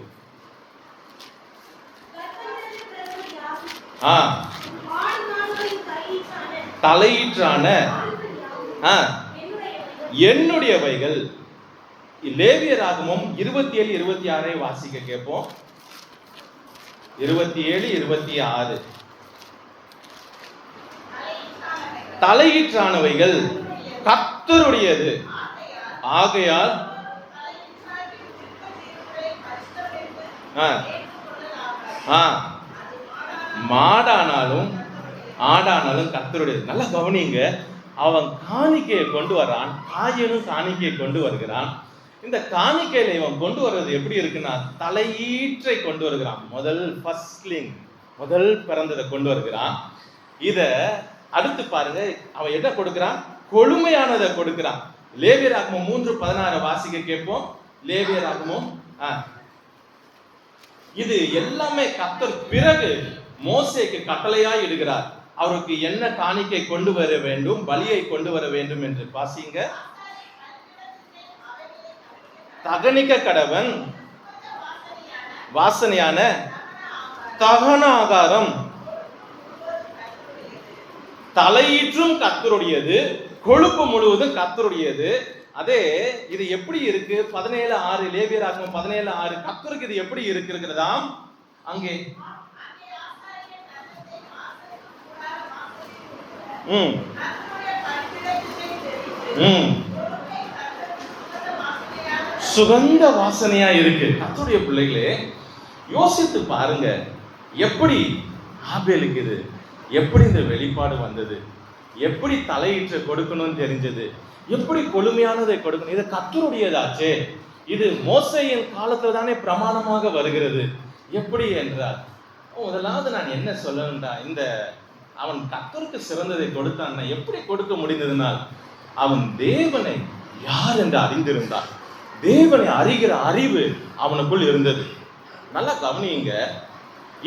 தலையீற்றான என்னுடையவைகள். லேவியராகமம் 27:26 வாசிக்க கேட்போம். 27:26. தலையீற்றானவைகள் கர்த்தருடையது ஆகையால் மாடானாலும் ஆடானாலும் கர்த்தருடையது. நல்லா கவனிங்க, அவன் காணிக்கையை கொண்டு வரான். காயனும் காணிக்கையை கொண்டு வருகிறான். இந்த காணிக்கையில இவன் கொண்டு வர்றது எப்படி இருக்குன்னா, தலையீற்றை கொண்டு வருகிறான். முதல் பிறந்ததை கொண்டு வருகிறான். இத அடுத்து பாருங்க, அவன் என்ன கொடுக்கிறான்? கொழுமையானதை கொடுக்கிறான். லேவியராகமம் 3:16 வாசிக்க கேட்போம். லேவியராகமம் இது எல்லாமே கர்த்தர் பிறகு மோசேக்கு கட்டளையாய் இடுகிறார். அவருக்கு என்ன காணிக்கை கொண்டு வர வேண்டும், பலியை கொண்டு வர வேண்டும் என்று வாசிங்க. தகனிக்க கடவன் வாசனையான தகன ஆகாரம். தலையீற்றும் கர்த்தருடையது, கொழுப்பு முழுவதும் கர்த்தருடையது. அதே இது எப்படி இருக்கு? 17:6 லேவியராகமம் 17:6 கர்த்தருக்கு இது எப்படி இருக்கிறதாம்? அங்கே சுகந்த வாசனையா இருக்கு. கர்த்தருடைய பிள்ளைகளே, யோசித்து பாருங்க, எப்படி ஆபேலுக்கு இது எப்படி இந்த வெளிப்பாடு வந்தது? எப்படி தலையீற்ற கொடுக்கணும்னு தெரிஞ்சது? எப்படி கொழுமையானதை கொடுக்கணும்? இது கர்த்தருடையதாச்சே. இது மோசேயின் காலத்துல தானே பிரமாணமாக வருகிறது. எப்படி என்றால், முதலாவது நான் என்ன சொல்லணும்டா, இந்த அவன் கர்த்தருக்கு சிறந்ததை கொடுத்தான். எப்படி கொடுக்க முடிந்ததுனால், அவன் தேவனை யார் என்று அறிந்திருந்தான். தேவனை அறிகிற அறிவு அவனுக்குள் இருந்தது. நல்லா கவனியுங்க,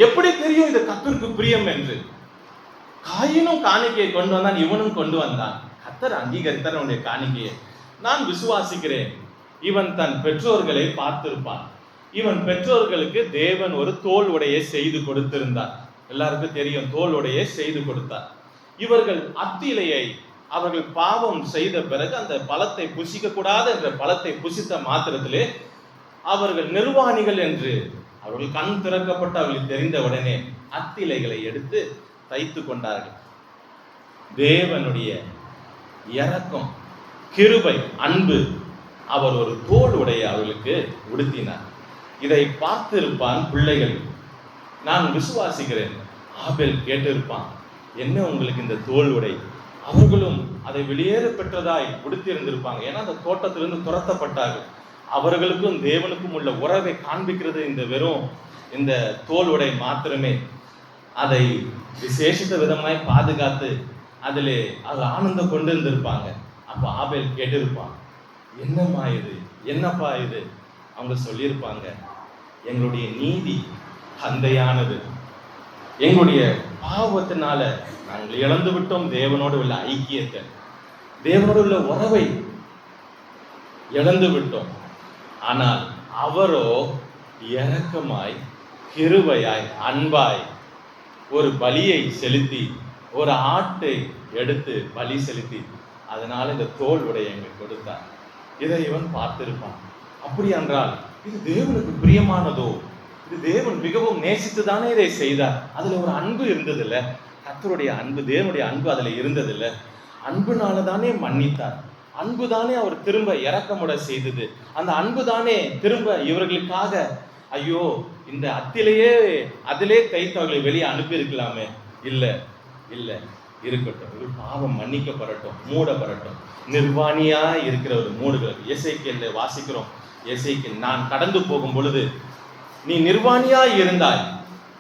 எப்படி தெரியும் இது கர்த்தருக்கு பிரியம் என்று? காயினும் காணிக்கையை கொண்டு வந்தான், இவனும் கொண்டு வந்தான். கர்த்தர் அங்கீகரித்தார் அவனுடைய காணிக்கையை. நான் விசுவாசிக்கிறேன், இவன் தன் பெற்றோர்களை பார்த்திருப்பான். இவன் பெற்றோர்களுக்கு தேவன் ஒரு தோல் உடையை செய்து கொடுத்திருந்தார். எல்லாருக்கும் தெரியும், தோல் உடையை செய்து கொடுத்தார். இவர்கள் அத்திலையை அவர்கள் பாவம் செய்த பிறகு அந்த பழத்தை புசிக்க கூடாது என்ற பழத்தை புசித்த மாத்திரத்திலே அவர்கள் நிர்வாணிகள் என்று அவர்கள் கண் திறக்கப்பட்டு அவர்களுக்கு தெரிந்த உடனே அத்திலைகளை எடுத்து தைத்து கொண்டார்கள். தேவனுடைய இரக்கம், கிருபை, அன்பு, அவர் ஒரு தோல் உடைய அவர்களுக்கு உடுத்தினார். இதை பார்த்திருப்பான் பிள்ளைகள். நான் விசுவாசிக்கிறேன், ஆபேல் கேட்டிருப்பான், என்ன உங்களுக்கு இந்த தோல் உடை? அவர்களும் அதை வெளியேற பெற்றதாய் உடுத்தியிருந்திருப்பாங்க. ஏன்னா அந்த தோட்டத்திலிருந்து துரத்தப்பட்டார்கள். அவர்களுக்கும் தேவனுக்கும் உள்ள உறவை காண்பிக்கிறது இந்த வெறும் இந்த தோல் உடை மாத்திரமே. அதை விசேஷித்த விதமாய் பாதுகாத்து அதிலே அது ஆனந்தம் கொண்டு இருந்திருப்பாங்க. அப்ப ஆபேல் கேட்டிருப்பான், என்னம்மா இது, என்னப்பா இது? அவங்க சொல்லியிருப்பாங்க, எங்களுடைய நீதி தந்தையானது, எங்களுடைய பாவத்தினால நாங்கள் இழந்து விட்டோம் தேவனோடு உள்ள ஐக்கியத்தை, தேவனோடு உள்ள உறவை இழந்து விட்டோம். ஆனால் அவரோ இரக்கமாய், கிருபையாய், அன்பாய் ஒரு பலியை செலுத்தி, ஒரு ஆட்டை எடுத்து பலி செலுத்தி, அதனால இந்த தோல் உடையை எங்களுக்கு கொடுத்தார். இதை இவன் பார்த்திருப்பான். அப்படி என்றால் இது தேவனுக்கு பிரியமானதோ? இது தேவன் மிகவும் நேசித்து தானே இதை செய்தார். அதுல ஒரு அன்பு இருந்ததில்லை. கர்த்தருடைய அன்பு, தேவனுடைய அன்பு அதுல இருந்ததில்லை. அன்புனால தானே மன்னித்தார். அன்பு தானே அவர் திரும்ப இரக்கமுட செய்தது. அந்த அன்பு தானே திரும்ப இவர்களுக்காக, ஐயோ இந்த அத்திலேயே அதிலே தைத்தவர்களை வெளியே அனுப்பி இருக்கலாமே. இல்லை இல்லை, இருக்கட்டும், ஒரு பாவம் மன்னிக்கப்படட்டும், மூடப்படட்டும். நிர்வாணியா இருக்கிற ஒரு மூடுகள். எசேக்கியேல்ல வாசிக்கிறோம், எசேக்கியேல், நான் கடந்து போகும் பொழுது நீ நிர்வாணியா இருந்தாய்.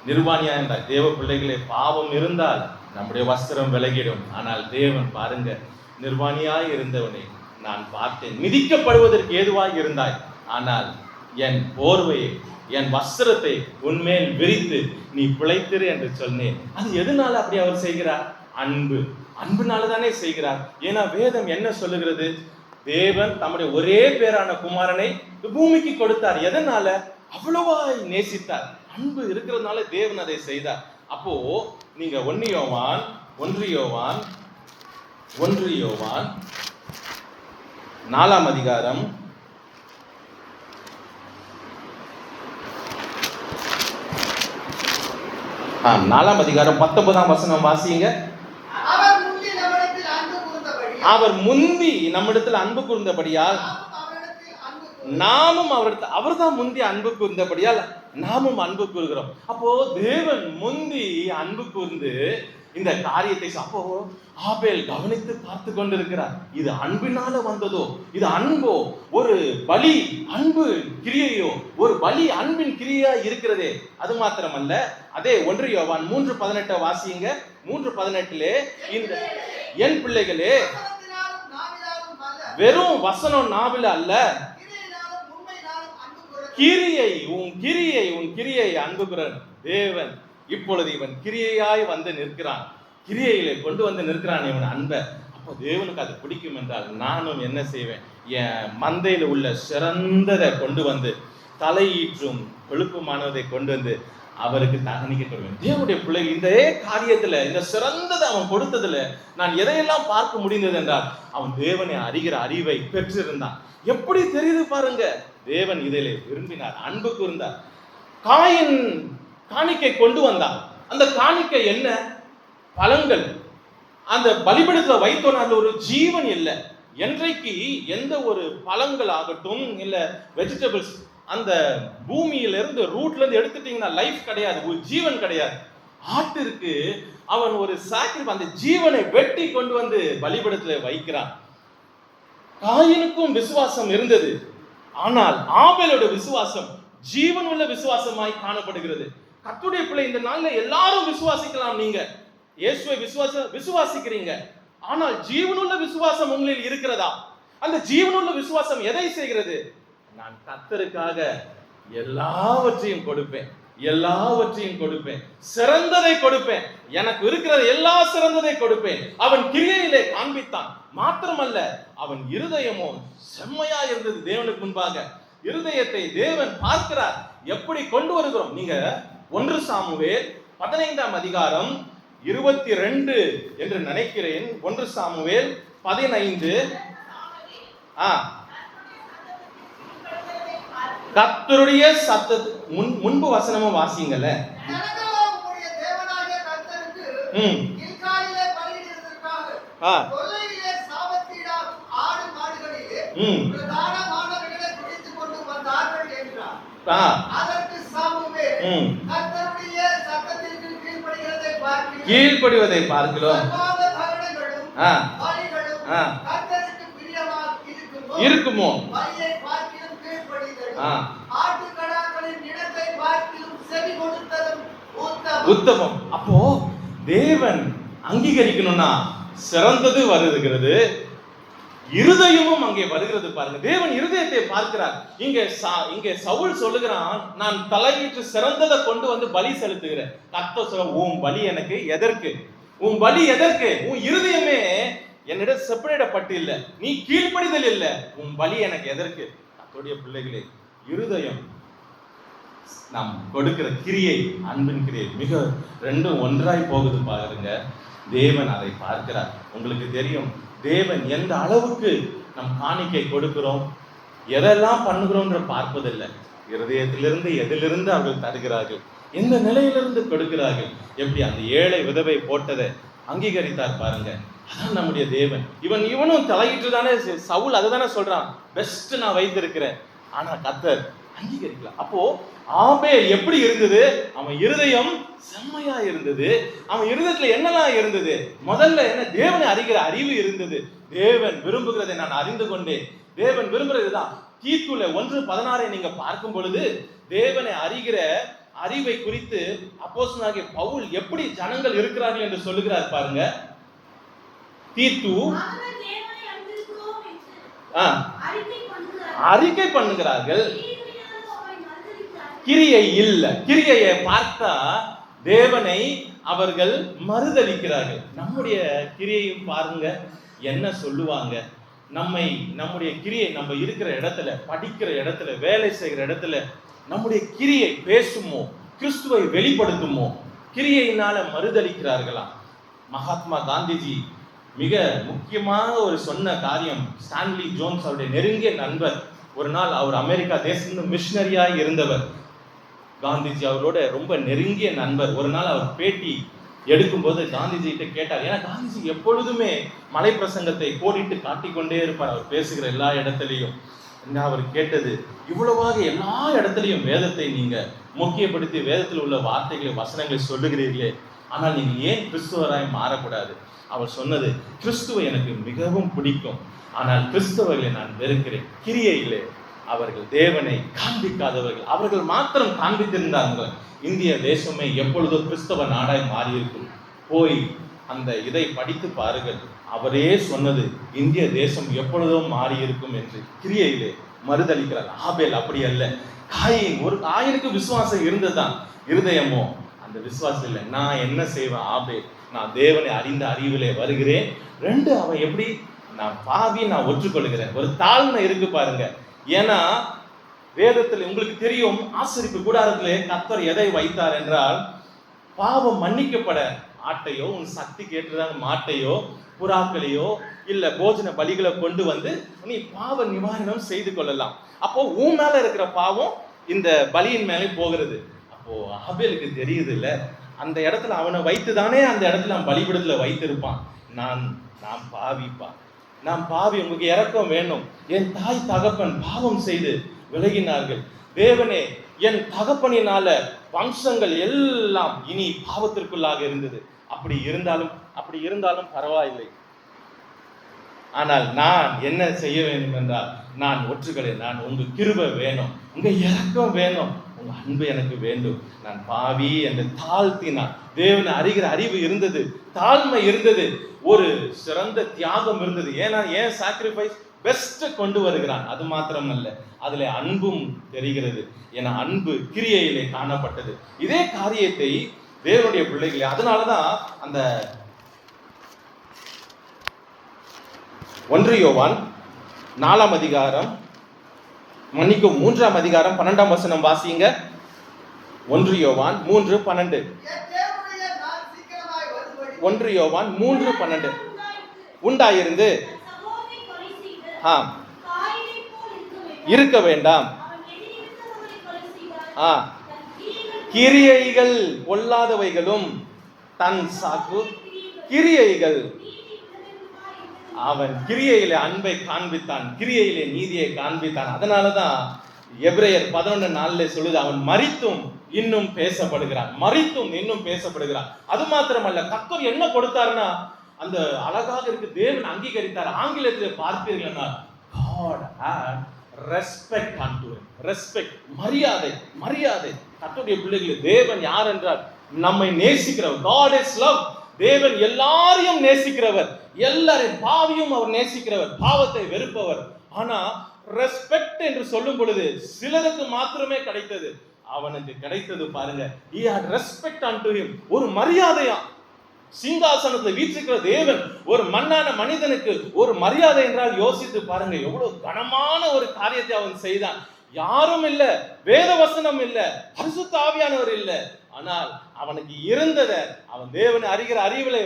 நிர்வாணியா இருந்தாய். தேவ பிள்ளைகளே, பாவம் இருந்தால் நம்முடைய வஸ்திரம் விலகிடும். ஆனால் தேவன் பாருங்க, நிர்வாணியாய் இருந்தவனை நான் பார்த்தேன். மிதிக்கப்படுவதற்கு ஏதுவாய் இருந்தாய், ஆனால் என் போர்வையை, என் வஸ்திரத்தை உன்மேல் விரித்து நீ பிழைத்திரு என்று சொன்னேன். அது எதனால அப்படி அவர் செய்கிறார்? அன்பு. அன்புனால தானே செய்கிறார். ஏன்னா வேதம் என்ன சொல்லுகிறது? தேவன் தம்முடைய ஒரே பேரான குமாரனை பூமிக்கு கொடுத்தார். எதனால? அவ்வளவாய் நேசித்தார். அன்பு இருக்கிறதுனால தேவன் அதை செய்தார். அப்போ நீங்க 1 யோவான் 4ஆம் அதிகாரம் 4ஆம் அதிகாரம் 19ஆம் வசனம் வாசிங்க. அவர் முந்தி நம்மிடத்தில் அன்பு கூர்ந்தபடியால் நாமும் அவர்தான் முந்தி அன்பு கூர்ந்தபடியால் நாமும் அன்பு கூறுகிறோம். அப்போ தேவன் முந்தி அன்பு கூர்ந்து இந்த காரியத்தை அப்போ ஆபேல் கவனித்து பார்த்து கொண்டிருக்கிறார். இது அன்பினால வந்ததோ? இது அன்போ? ஒரு பலி அன்பு கிரியையோ? ஒரு பலி அன்பின் கிரியா இருக்கிறதே. அது மாத்திரமல்ல, அதே 1 யோவான் 3:18 வாசியுங்க. 3:18 இந்த என் பிள்ளைகளே, வெறும் வசனம் நாவில அல்ல, உன் கிரியை அன்புகிறன். தேவன் இப்பொழுது இவன் கிரியையாய் வந்து நிற்கிறான், கிரியையிலே கொண்டு வந்து நிற்கிறான் இவன் அன்பை. அப்ப அப்போ தேவனுக்கு அது பிடிக்கும் என்றால் நானும் என்ன செய்வேன், என் மந்தையில் உள்ள சிறந்ததை கொண்டு வந்து, தலையீற்றும் கொழுப்புமானதை கொண்டு வந்து அவருக்கு தகனிக்க கொள்வேன். தேவனுடைய பிள்ளைகள் இந்த காரியத்துல, இந்த சிறந்ததை அவன் கொடுத்ததுல நான் எதையெல்லாம் பார்க்க முடிந்தது என்றால், அவன் தேவனை அறிகிற அறிவை பெற்றிருந்தான். எப்படி தெரியுது பாருங்க, தேவன் இதிலே விரும்பினார், அன்பு கூர்ந்தார். காயின் காணிக்கை கொண்டு வந்தான். அந்த காணிக்கை என்ன? பழங்கள். அந்த பலிபீடத்துல வைத்தோன அதுல ஒரு ஜீவன் இல்லை. என்றைக்கு எந்த ஒரு பழங்கள் ஆகட்டும் இல்ல வெஜிடபிள்ஸ் அந்த பூமியிலிருந்து ரூட்ல இருந்து எடுத்துட்டீங்கன்னா லைஃப் கிடையாது, ஒரு ஜீவன் கிடையாது. ஆட்டிற்கு அவன் ஒரு சாக்கிரிஃபைஸ், அந்த ஜீவனை வெட்டி கொண்டு வந்து பலிபீடத்துல வைக்கிறான். காயினுக்கும் விசுவாசம் இருந்தது, ஆனால் ஆபேலோட விசுவாசம் ஜீவன் உள்ள விசுவாசமாய் காணப்படுகிறது. கர்த்தருடைய பிள்ளை, இந்த நாள்ல எல்லாரும் விசுவாசிக்கலாம். நீங்க இயேசுவை விசுவாசிக்கிறீங்க, ஆனால் ஜீவனுள்ள விசுவாசம் உங்களில் இருக்கிறதா? அந்த ஜீவனுள்ள விசுவாசம் எதை செய்கிறது? நான் கர்த்தருக்காக எல்லாவற்றையும் கொடுப்பேன், எல்லாவற்றையும் கொடுப்பேன், சிறந்ததை கொடுப்பேன், எனக்கு இருக்கிறது எல்லா சிறந்ததை கொடுப்பேன். அவன் கிரியையிலே காண்பித்தான். மாத்திரமல்ல, அவன் இருதயமோ செம்மையா இருந்தது. தேவனுக்கு முன்பாக இருதயத்தை தேவன் பார்க்கிறார். எப்படி கொண்டு வருகிறோம்? நீங்க 1 சாமுவேல் 15ஆம் அதிகாரம் 22 என்று நினைக்கிறேன். 1 சாமுவேல் 15. கர்த்தருடைய சத்தத்தை முன்பு வசனமும் வாசிங்கல. கீழ்ப்படிவதை பார்க்கிறோம் இருக்குமோ? உத்தமம். அப்போ தேவன் அங்கீகரிக்கணும்னா சிறந்தது வருகிறது, இருதயமும் அங்கே வருகிறது. பாருங்க, தேவன் இருதயத்தை பார்க்கிறார். இங்கே சவுல் சொல்லுகிறான், நான் தலையிட்டு சிறந்ததை கொண்டு வந்து பலி செலுத்துகிறேன். கர்த்தர் சொல்ல, உன் பலி எனக்கு எதற்கு? உன் பலி எதற்கு? உன் இருதயமே என்னிடம் செப்பரேட்டப்பட்டு இல்ல, நீ கீழ்ப்படிதல் இல்ல, உன் பலி எனக்கு எதற்கு? கர்த்தருடைய பிள்ளைகளே, இருதயம் நாம் கொடுக்கிற கிரியை, அன்பின் கிரியை, மிக ரெண்டும் ஒன்றாய் போகுது பாருங்க. தேவன் அதை பார்க்கிறார். உங்களுக்கு தெரியும், தேவன் எந்த அளவுக்கு நம் காணிக்கை கொடுக்கிறோம், எதெல்லாம் பண்ணுகிறோம்ன்ற பார்ப்பதில்லை. இருதயத்திலிருந்து எதிலிருந்து அவர்கள் தருகிறார்கள், எந்த நிலையிலிருந்து கொடுக்கிறார்கள். எப்படி அந்த ஏழை விதவை போட்டதை அங்கீகரித்தார் பாருங்க. அதான் நம்முடைய தேவன். இவனும் தலையிட்டு தானே, சவுல் அதை தானே சொல்றான், பெஸ்ட் நான் வைத்திருக்கிறேன். ஆனா கர்த்தர் அங்கீகரிக்கலாம். அப்போ ஆபேல் எப்படி இருந்தது? அவன் இருதயம் செம்மையா இருந்தது. அவன் இருதயத்துல என்னெல்லாம் இருந்தது? முதல்ல என்ன? தேவனை அறிகிற அறிவு இருந்தது. தேவன் விரும்புகிறதை நான் அறிந்து கொண்டேன். தேவன் விரும்புறதுதான். தீத்துல 1:16 நீங்க பார்க்கும் பொழுது தேவனை அறிகிற அறிவை குறித்து அப்போஸ்தலனாகிய பவுல் எப்படி ஜனங்கள் இருக்கிறார்கள் என்று சொல்லுகிறார் பாருங்க. தீத்து அறிக்கை பண்ணுகிறார்கள், கிரியை இல்ல. கிரியையை பார்த்தா தேவனை அவர்கள் மறுதலிக்கிறார்கள். நம்முடைய கிரியையும் பாருங்க என்ன சொல்லுவாங்க. நம்முடைய கிரியை, நம்ம இருக்கிற இடத்துல, படிக்கிற இடத்துல, வேலை செய்கிற இடத்துல நம்முடைய கிரியை பேசுமோ, கிறிஸ்துவை வெளிப்படுத்துமோ? கிரியையினால மறுதலிக்கிறார்களா? மகாத்மா காந்திஜி மிக முக்கியமான ஒரு சொன்ன காரியம், ஸ்டான்லி ஜோன்ஸ் அவருடைய நெருங்கிய நண்பர். ஒரு நாள் அவர் அமெரிக்கா தேசத்திலிருந்து மிஷனரியாய் இருந்தவர். காந்திஜி அவரோட ரொம்ப நெருங்கிய நண்பர். ஒரு நாள் அவர் பேட்டி எடுக்கும்போது காந்திஜி கிட்ட கேட்டார். ஏன்னா காந்திஜி எப்பொழுதுமே மலை பிரசங்கத்தை கோடிட்டு காட்டிக்கொண்டே இருப்பார், அவர் பேசுகிற எல்லா இடத்துலையும். அவர் கேட்டது, இவ்வளவாக எல்லா இடத்துலையும் வேதத்தை நீங்க முக்கியப்படுத்தி வேதத்தில் உள்ள வார்த்தைகளை, வசனங்களை சொல்லுகிறீர்களே, ஆனால் நீங்க ஏன் கிறிஸ்துவராய் மாறக்கூடாது? அவர் சொன்னது, கிறிஸ்துவை எனக்கு மிகவும் பிடிக்கும், ஆனால் கிறிஸ்தவர்களை நான் வெறுக்கிறேன். கிரியையிலே அவர்கள் தேவனை காண்பிக்காதவர்கள். அவர்கள் மாத்திரம் காண்பித்திருந்தார்கள், இந்திய தேசமே எப்பொழுதோ கிறிஸ்தவ நாடாய் மாறியிருக்கும். போய் அந்த இதை படித்து பாருங்கள். அவரே சொன்னது, இந்திய தேசம் எப்பொழுதோ மாறியிருக்கும் என்று. கிரியையிலே மறுதளிக்கிறார். ஆபேல் அப்படி அல்ல. காயினுக்கு விசுவாசம் இருந்ததுதான், இருதயமோ அந்த விசுவாசம் இல்லை. நான் என்ன செய்வேன்? ஆபேல் நான் தேவனை அறிந்த அறிவிலே வருகிறேன். 2 அவன் எப்படி நான் பாவி நான் ஒற்றுக்கொள்கிறேன். ஒரு தாழ்மை இருக்கு பாருங்க. ஏன்னா வேதத்தில் உங்களுக்கு தெரியும், ஆசரிப்பு கூடாரத்திலே கர்த்தர் எதை வைத்தார் என்றால், பாவம் மன்னிக்கப்பட ஆட்டையோ உன் சக்திக்கு ஏற்றதான மாட்டையோ புறாக்களையோ இல்ல போஜன பலிகளை கொண்டு வந்து நீ பாவ நிவாரணம் செய்து கொள்ளலாம். அப்போ உன் மேல இருக்கிற பாவம் இந்த பலியின் மேலே போகிறது. அப்போ ஆபேலுக்கு தெரியுது இல்ல, அந்த இடத்துல அவனை வைத்துதானே அந்த இடத்துல அவன் பலிபீடத்துல வைத்திருப்பான். நான் பாவிப்பா, நான் பாவி, உங்களுக்கு இரக்கம் வேணும். என் தாய் தகப்பன் பாவம் செய்து விலகினார்கள். தேவனே, என் தகப்பனினால வம்சங்கள் எல்லாம் இனி பாவத்திற்குள்ளாக இருந்தது. அப்படி இருந்தாலும் பரவாயில்லை. ஆனால் நான் என்ன செய்ய வேண்டும் என்றால், நான் ஒற்றுக்கிறேன். நான் உங்க கிருபை வேணும், உங்க இரக்கம் வேணும், உங்க அன்பு எனக்கு வேண்டும். நான் பாவி என்று தாழ்த்தினான். தேவனை அறிகிற அறிவு இருந்தது, தாழ்மை இருந்தது, ஒரு சிறந்த தியாகம் இருந்தது. ஏன் சாக்ரிஃபைஸ் பெஸ்ட் கொண்டு வருகிறான். அது மாத்திரம் அல்ல, அதுல அன்பும் தெரிகிறது. என அன்பு கிரியையிலே காணப்பட்டது. இதே காரியத்தை தேவனுடைய பிள்ளைகளே, அதனாலதான் அந்த 1 யோவான் 4 அதிகாரம் 3 அதிகாரம் 12 வசனம் வாசிங்க. 1 யோவான் 3:12. 1 யோவான் 3:12 உண்டாயிருந்து இருக்க வேண்டாம். கிரியைகள் பொல்லாதவைகளும் தன் சாக்கு கிரியைகள். அவன் கிரியையிலே அன்பை காண்பித்தான், கிரியையிலே நீதியை காண்பித்தான். அதனாலதான் எபிரேயர் 11:4 சொல்லுது, அவன் மரித்தும் இன்னும் பேசப்படுகிறான், மரித்தும் இன்னும் பேசப்படுகிறான். அது மாத்திரமல்ல, கர்த்தர் என்ன கொடுத்தாருன்னா, அந்த அழகாக இருக்கு, தேவன் அங்கீகரித்தார். ஆங்கிலத்தில் பார்த்தீர்கள்னா, God had respect unto him. Respect, மரியாதை. கர்த்தருடைய பிள்ளைகளே, தேவன் யார் என்றால் நம்மை நேசிக்கிறவர். God is love. தேவன் எல்லாரையும் நேசிக்கிறவர், எல்லாரையும் பாவியும் அவர் நேசிக்கிறவர், பாவத்தை வெறுப்பவர். ஆனா ரெஸ்பெக்ட் என்று சொல்லும் பொழுது சிலருக்கு மாத்திரமே கிடைத்தது. அவனுக்கு கிடைத்தது பாருங்க, he had respect unto him. ஒரு மரியாதையா, சிங்காசனத்தில் வீற்றிருக்கிற தேவன் ஒரு மண்ணான மனிதனுக்கு ஒரு மரியாதை என்றால் யோசித்து பாருங்க, எவ்வளவு கனமான ஒரு காரியத்தை அவன் செய்தான். யாரும் இல்ல, வேத வசனம் இல்ல, பரிசுத்த ஆவியானவர் இல்ல. ஆனால் அவனுக்கு இருந்ததை அவன் தேவனை அறிகிற அறிவிலை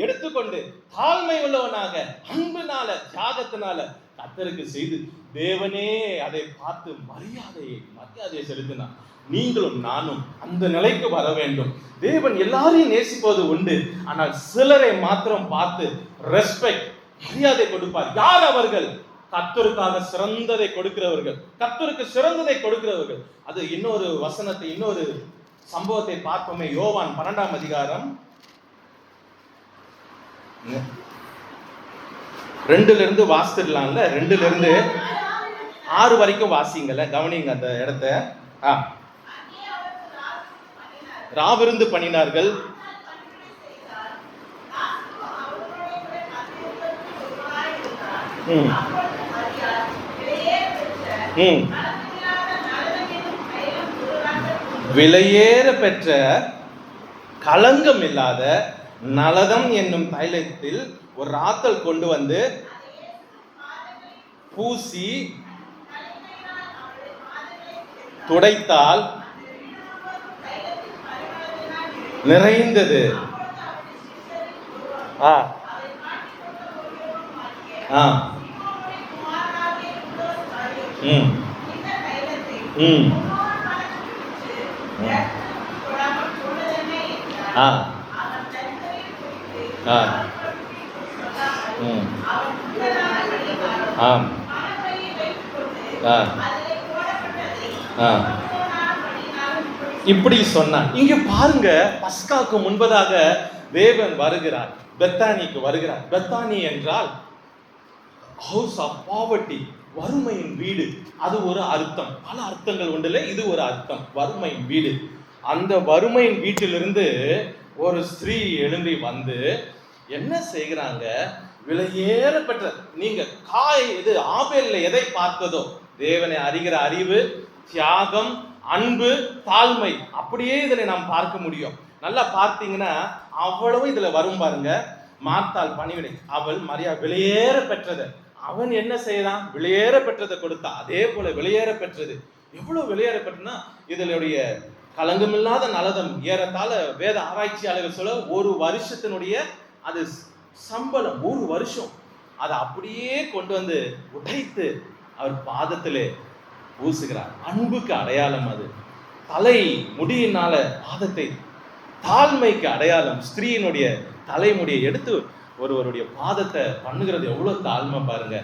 எடுத்துக்கொண்டு தாழ்மை உள்ளவனாக அன்பினால தியாகத்தினால கர்த்தருக்கு செய்து தேவனே அதை பார்த்து மரியாதையை செலுத்தினான். நீங்களும் நானும் அந்த நிலைக்கு வர வேண்டும். தேவன் எல்லாரையும் நேசிப்பது உண்டு, ஆனால் சிலரை மாத்திரம் பார்த்து ரெஸ்பெக்ட் மரியாதை கொடுப்பார். யார் அவர்கள்? கர்த்தருக்காக சிறந்ததை கொடுக்கிறவர்கள், கர்த்தருக்கு சிறந்ததை கொடுக்கிறவர்கள். அது இன்னொரு வசனத்தை, இன்னொரு சம்பவத்தை பார்ப்போமே. யோவான் 12 அதிகாரம் 2 வாசிடலாம்ல, 2 6 வரைக்கும் வாசிங்கல, கவனிங்க அந்த இடத்த. ராவிருந்து பண்ணினார்கள். விலையேற பெற்ற களங்கம் இல்லாத நலதம் என்னும் தைலத்தில் ஒரு ராத்தல் கொண்டு வந்து பூசி துடைத்தால் நிறைந்தது. இப்படி சொன்னான். இங்க பாருங்க, பஸ்காக்கு முன்பதாக தேவன் வருகிறார், பெத்தானிக்கு வருகிறார். பெத்தானி என்றால் ஹவுஸ் ஆஃப் பாவர்ட்டி, வறுமையின் வீடு. அது ஒரு அர்த்தம், பல அர்த்தங்கள் உண்டுல, இது ஒரு அர்த்தம், வறுமையின் வீடு. அந்த வறுமையின் வீட்டிலிருந்து ஒரு ஸ்திரீ எழும்பி வந்து என்ன செய்கிறாங்க? விலையேற பெற்ற, நீங்க இது ஆபேல்ல எதை பார்த்ததோ, தேவனை அறிகிற அறிவு, தியாகம், அன்பு, தாழ்மை, அப்படியே இதில் நாம் பார்க்க முடியும். நல்லா பார்த்தீங்கன்னா அவ்வளவு இதுல வரும் பாருங்க. மார்த்தாள் பணிவிடை, அவள் மரியா வெளியேற பெற்றது. அவன் என்ன செய்யறான்? வெளியேற பெற்றதை கொடுத்தா. அதே போல வெளியேற பெற்றது எவ்வளவு வெளியேற பெற்றனா, இதனுடைய களங்கமில்லாத நலதம் ஏறத்தாழ வேத ஆராய்ச்சியாளர்கள் சொல்ல ஒரு வருஷத்தினுடைய அது சம்பளம், ஒரு வருஷம். அதை அப்படியே கொண்டு வந்து உடைத்து அவர் பாதத்திலே பூசுகிறார். அன்புக்கு அடையாளம் அது. தலை முடியினால பாதத்தை, தாழ்மைக்கு அடையாளம். ஸ்திரீயினுடைய தலைமுடியை எடுத்து ஒருவருடைய பாதத்தை பண்ணுகிறது எவ்வளவு தாழ்மை பாருங்க.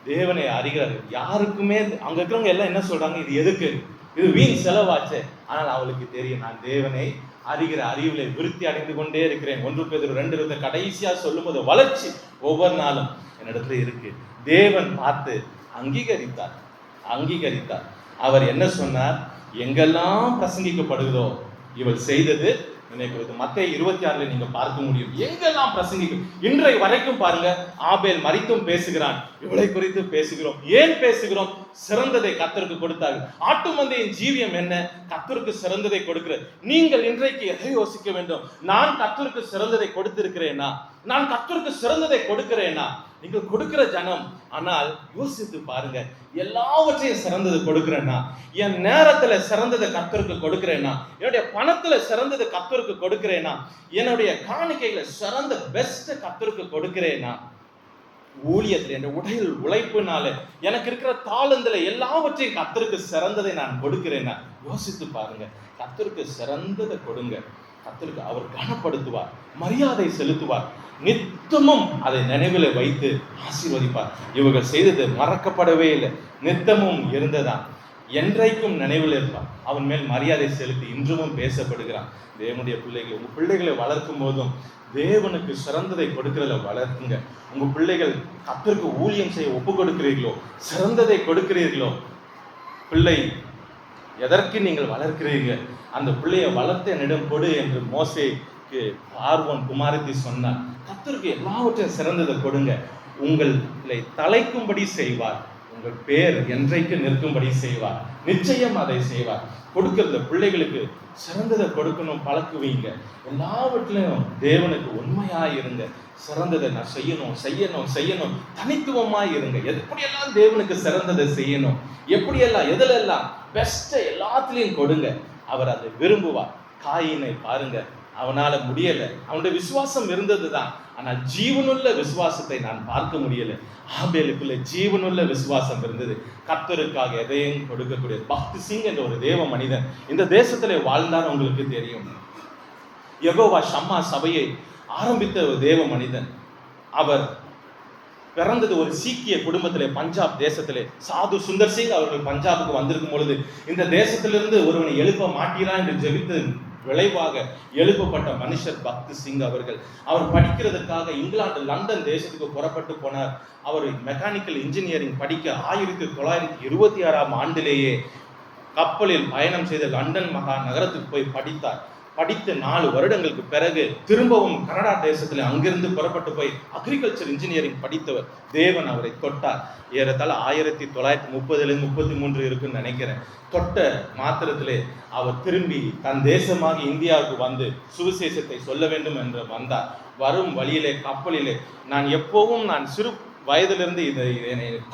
தேவனை அறிகிறாரு. யாருக்குமே அங்க இருக்கிறவங்க எல்லாம் என்ன சொல்றாங்க? இது எதுக்கு? இது வீண் செலவாச்சு. ஆனால் அவளுக்கு தெரியும், நான் தேவனை அறிகிற அறிவிலே விருத்தி அடைந்து கொண்டே இருக்கிறேன். 1 பேதுரு 2 கடைசியா சொல்லும் போது வளர்ச்சி ஒவ்வொரு நாளும் என்னிடத்துல இருக்கு. தேவன் பார்த்து அங்கீகரித்தார். அவர் என்ன சொன்னார்? எங்கெல்லாம் பிரசங்கிக்கப்படுகிறதோ இவள் செய்தது நினைக்கிறது. மத்தேயு 26 நீங்க பார்க்க முடியும். எங்கெல்லாம் பிரசங்கிக்கும். இன்றை வரைக்கும் பாருங்க, ஆபேல் மரித்தும் பேசுகிறான். இவளை குறித்து பேசுகிறோம். ஏன் பேசுகிறோம்? சிறந்ததை கர்த்தருக்கு கொடுத்தார்கள். ஆட்டு மந்தையின் ஜீவியம் என்ன? கர்த்தருக்கு சிறந்ததை கொடுக்கிற. நீங்கள் இன்றைக்கு எதை யோசிக்க வேண்டும்? நான் கர்த்தருக்கு சிறந்ததை கொடுத்திருக்கிறேனா? நான் கர்த்தருக்கு சிறந்ததை கொடுக்கிறேனா? நீங்கள் கொடுக்கிற ஜனம். ஆனால் யோசித்து பாருங்க, எல்லாவற்றையும் சிறந்தது கொடுக்கிறேன்னா, என் நேரத்துல சிறந்ததை கர்த்தருக்கு கொடுக்கிறேனா? என்னுடைய பணத்துல சிறந்ததை கர்த்தருக்கு கொடுக்கிறேனா? என்னுடைய காணிக்கைகளை சிறந்த பெஸ்ட் கர்த்தருக்கு கொடுக்கிறேனா? ஊழியத்தில் என்ற உடையில் உழைப்புனால எனக்கு இருக்கிற தாளந்துல எல்லாவற்றையும் கர்த்தருக்கு சிறந்ததை நான் கொடுக்கிறேனா? யோசித்து பாருங்க. கர்த்தருக்கு சிறந்ததை கொடுங்க. கர்த்தருக்கு அவர் கனப்படுத்துவார், மரியாதை செலுத்துவார், நித்தமும் அதை நினைவில் வைத்து ஆசீர்வதிப்பார். இவர்கள் செய்தது மறக்கப்படவே இல்லை, நித்தமும் இருந்ததான், என்றைக்கும் நினைவில் இருப்பார். அவன் மேல் மரியாதை செலுத்தி இன்றும் பேசப்படுகிறான். தேவனுடைய பிள்ளைகள், உங்க பிள்ளைகளை வளர்க்கும் போதும் தேவனுக்கு சிறந்ததை கொடுக்கிறத வளர்க்குங்க. உங்க பிள்ளைகள் கர்த்தருக்கு ஊழியம் செய்ய ஒப்பு கொடுக்கிறீர்களோ, சிறந்ததை கொடுக்கிறீர்களோ, பிள்ளை எதற்கு நீங்கள் வளர்க்கிறீர்கள்? அந்த பிள்ளையை வளர்த்த என்னிடம் கொடு என்று மோசேக்கு பார்வோன் குமாரத்தி சொன்னார். கர்த்தருக்கு எல்லாவற்றையும் சிறந்ததை கொடுங்க. உங்களை தலைக்கும்படி செய்வார், உங்கள் பேர் என்றைக்கு நிற்கும்படி செய்வார். நிச்சயம் அதை செய்வார். கொடுக்கறத பிள்ளைகளுக்கு சிறந்ததை கொடுக்கணும், பழக்குவீங்க. எல்லாவற்றிலையும் தேவனுக்கு உண்மையாய் இருங்க. சிறந்ததை நான் செய்யணும், தனித்துவமாய் இருங்க. எப்படியெல்லாம் தேவனுக்கு சிறந்ததை செய்யணும், எப்படியெல்லாம் எதுலெல்லாம் பெஸ்ட்டை எல்லாத்துலேயும் கொடுங்க. அவர் அதை விரும்புவார். காயினை பாருங்க, அவனால முடியல, அவனுடைய விசுவாசம் இருந்ததுதான், ஆனால் ஜீவனுள்ள விசுவாசத்தை நான் பார்க்க முடியல. ஆபேலுக்குள்ள ஜீவனுள்ள விசுவாசம் இருந்தது. கர்த்தருக்காக எதையும் கொடுக்கக்கூடிய பக்தி சிங் என்ற ஒரு தேவ மனிதன் இந்த தேசத்திலே வாழ்ந்தார். உங்களுக்கு தெரியும், யெகோவா ஷம்மா சபையை ஆரம்பித்த ஒரு தேவ மனிதன். அவர் பிறந்தது ஒரு சீக்கிய குடும்பத்திலே, பஞ்சாப் தேசத்திலே. சாது சுந்தர் சிங் அவர்கள் பஞ்சாபுக்கு வந்திருக்கும் பொழுது இந்த தேசத்திலிருந்து ஒருவனை எழுப்ப மாட்டீரா என்று ஜெபித்து விளைவாக எழுப்பப்பட்ட மனுஷர் பக்தி சிங் அவர்கள். அவர் படிக்கிறதுக்காக இங்கிலாந்து லண்டன் தேசத்துக்கு புறப்பட்டு போனார். அவர் மெக்கானிக்கல் இன்ஜினியரிங் படிக்க 1926ஆம் ஆண்டிலேயே கப்பலில் பயணம் செய்த லண்டன் மகா நகரத்துக்கு போய் படித்தார். படித்து 4 வருடங்களுக்கு பிறகு திரும்பவும் கனடா தேசத்தில் அங்கிருந்து புறப்பட்டு போய் அக்ரிகல்ச்சர் இன்ஜினியரிங் படித்தவர். தேவன் அவரை தொட்டார். ஏறத்தாழ 1930-33 இருக்குன்னு நினைக்கிறேன். தொட்ட மாத்திரத்திலே அவர் திரும்பி தன் தேசமாக இந்தியாவுக்கு வந்து சுவிசேஷத்தை சொல்ல வேண்டும் என்று வந்தார். வரும் வழியிலே கப்பலிலே நான் சிறு வயதிலிருந்து இதை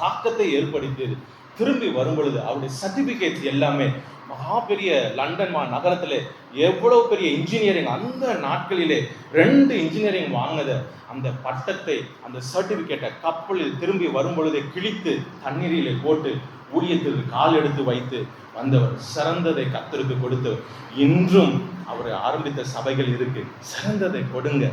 தாக்கத்தை ஏற்படுத்தியது. திரும்பி வரும் பொழுது அவருடைய சர்டிபிகேட் எல்லாமே மகா பெரிய லண்டன் நகரத்தில் எவ்வளவு பெரிய இன்ஜினியரிங், அந்த நாட்களிலே 2 இன்ஜினியரிங் வாங்கினத அந்த பட்டத்தை, அந்த சர்டிபிகேட்டை கப்பலில் திரும்பி வரும் பொழுதே கிழித்து தண்ணீரிலே போட்டு ஊழியத்திற்கு கால் எடுத்து வைத்து வந்தவர். சிறந்ததை கர்த்தருக்கு கொடுத்தவர். இன்றும் அவர் ஆரம்பித்த சபைகள் இருக்கு. சிறந்ததை கொடுங்க.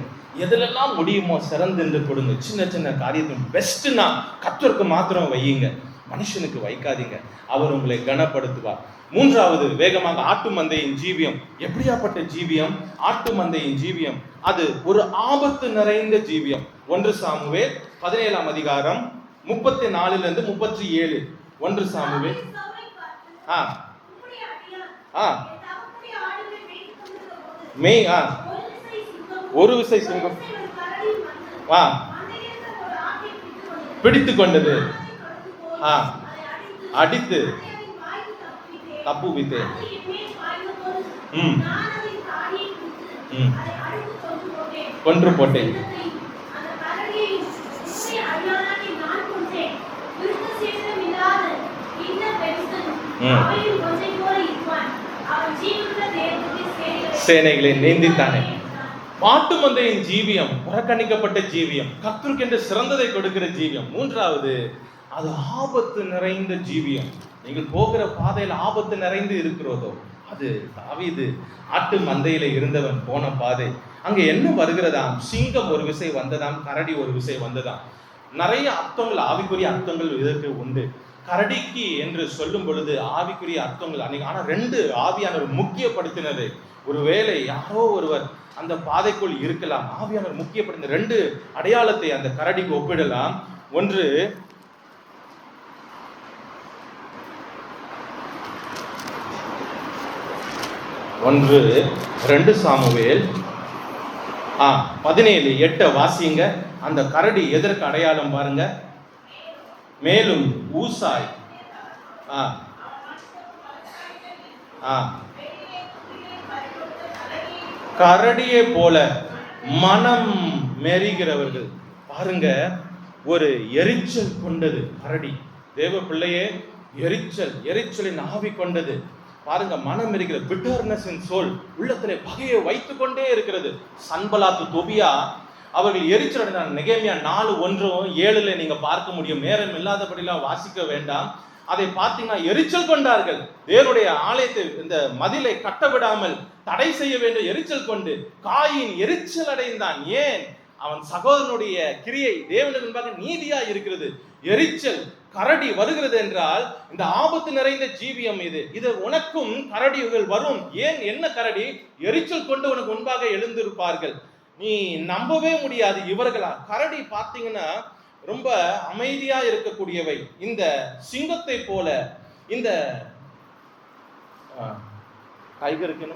எதிலெல்லாம் முடியுமோ சிறந்து கொடுங்க. சின்ன சின்ன காரியத்தின் பெஸ்ட்னா கர்த்தருக்கு மாத்திரம் வையுங்க, மனுஷனுக்கு வைக்காதீங்க. அவர் உங்களை கனப்படுத்துவார். 3வது வேகமாக ஆட்டு மந்தையின் ஜீவியம். எப்படியாப்பட்ட ஜீவியம்? ஆட்டு மந்தையின் ஜீவியம் அது ஒரு ஆபத்து நிறைந்த ஜீவியம். 1 சாமுவேல் 17ஆம் அதிகாரம் 34-37. 1 சாமுவேல் ஒரு விசை சிங்கம் பிடித்து கொண்டது, அடித்து தப்புவித்தேன். ம். கொன்று போட்டேன். சேனைகளை நீந்தித்தானே. மாட்டு மந்தையின் ஜீவியம் புறக்கணிக்கப்பட்ட ஜீவியம், கர்த்தருக்கென்று சிறந்ததை கொடுக்கிற ஜீவியம். மூன்றாவது, அது ஆபத்து நிறைந்த ஜீவியம். நீங்கள் போகிற பாதையில் ஆபத்து நிறைந்து இருக்கிறதோ, அது தாவீது ஆட்டு மந்தையில இருந்தவன் போன பாதை. அங்க என்ன வருகிறதாம்? சிங்கம் ஒரு விசை வந்ததாம், கரடி ஒரு விசை வந்ததாம். நிறைய அர்த்தங்கள், ஆவிக்குரிய அர்த்தங்கள் இதற்கு உண்டு. கரடிக்கு என்று சொல்லும் பொழுது ஆவிக்குரிய அர்த்தங்கள் அன்னைக்கு, ஆனா 2 ஆவியானவர் முக்கியப்படுத்தினது. ஒருவேளை யாரோ ஒருவர் அந்த பாதைக்குள் இருக்கலாம். ஆவியானவர் முக்கியப்படுத்தின 2 அடையாளத்தை அந்த கரடிக்கு ஒப்பிடலாம். ஒன்று, 2 சாமுவேல் 17:8 வாசிங்க. அந்த கரடி எதற்கு அடையாளம் பாருங்க. மேலும் ஊசாய் கரடியை போல மனம் மெரிகிறவர்கள். பாருங்க, ஒரு எரிச்சல் கொண்டது கரடி. தேவ பிள்ளையே, எரிச்சலின் ஆவி கொண்டது. பாருங்க, மனம் இருக்கிற பிட்டர்னஸ் இன் சோல், உள்ளத்திலே பகையை வைத்துக் கொண்டே இருக்கிறது. சன்பலாத்து, தொபியா அவர்கள் எரிச்சல் அடைந்தார். நெகேமியா 4:1-7 நீங்க பார்க்க முடியும். நேரம் இல்லாதபடிலாம் வாசிக்க வேண்டாம். அதை பார்த்தீங்கன்னா எரிச்சல் கொண்டார்கள். தேவனுடைய ஆலயத்தை, இந்த மதிலை கட்ட விடாமல் தடை செய்ய வேண்டும் எரிச்சல் கொண்டு. காயின் எரிச்சல் அடைந்தான். ஏன்? அவன் சகோதரனுடைய கிரியை தேவனுக்கு முன்பாக நீதியா இருக்கிறது. எரிச்சல். கரடி வருகிறது என்றால் இந்த ஆபத்து நிறைந்த ஜீவியம் இது உனக்கும் கரடிகள் வரும். ஏன்? என்ன கரடி? எரிச்சல் கொண்டு உனக்கு முன்பாக எழுந்திருப்பார்கள். நீ நம்பவே முடியாது இவர்களா. கரடி பார்த்தீங்கன்னா ரொம்ப அமைதியா இருக்கக்கூடியவை. இந்த சிங்கத்தை போல, இந்த டைகருக்கு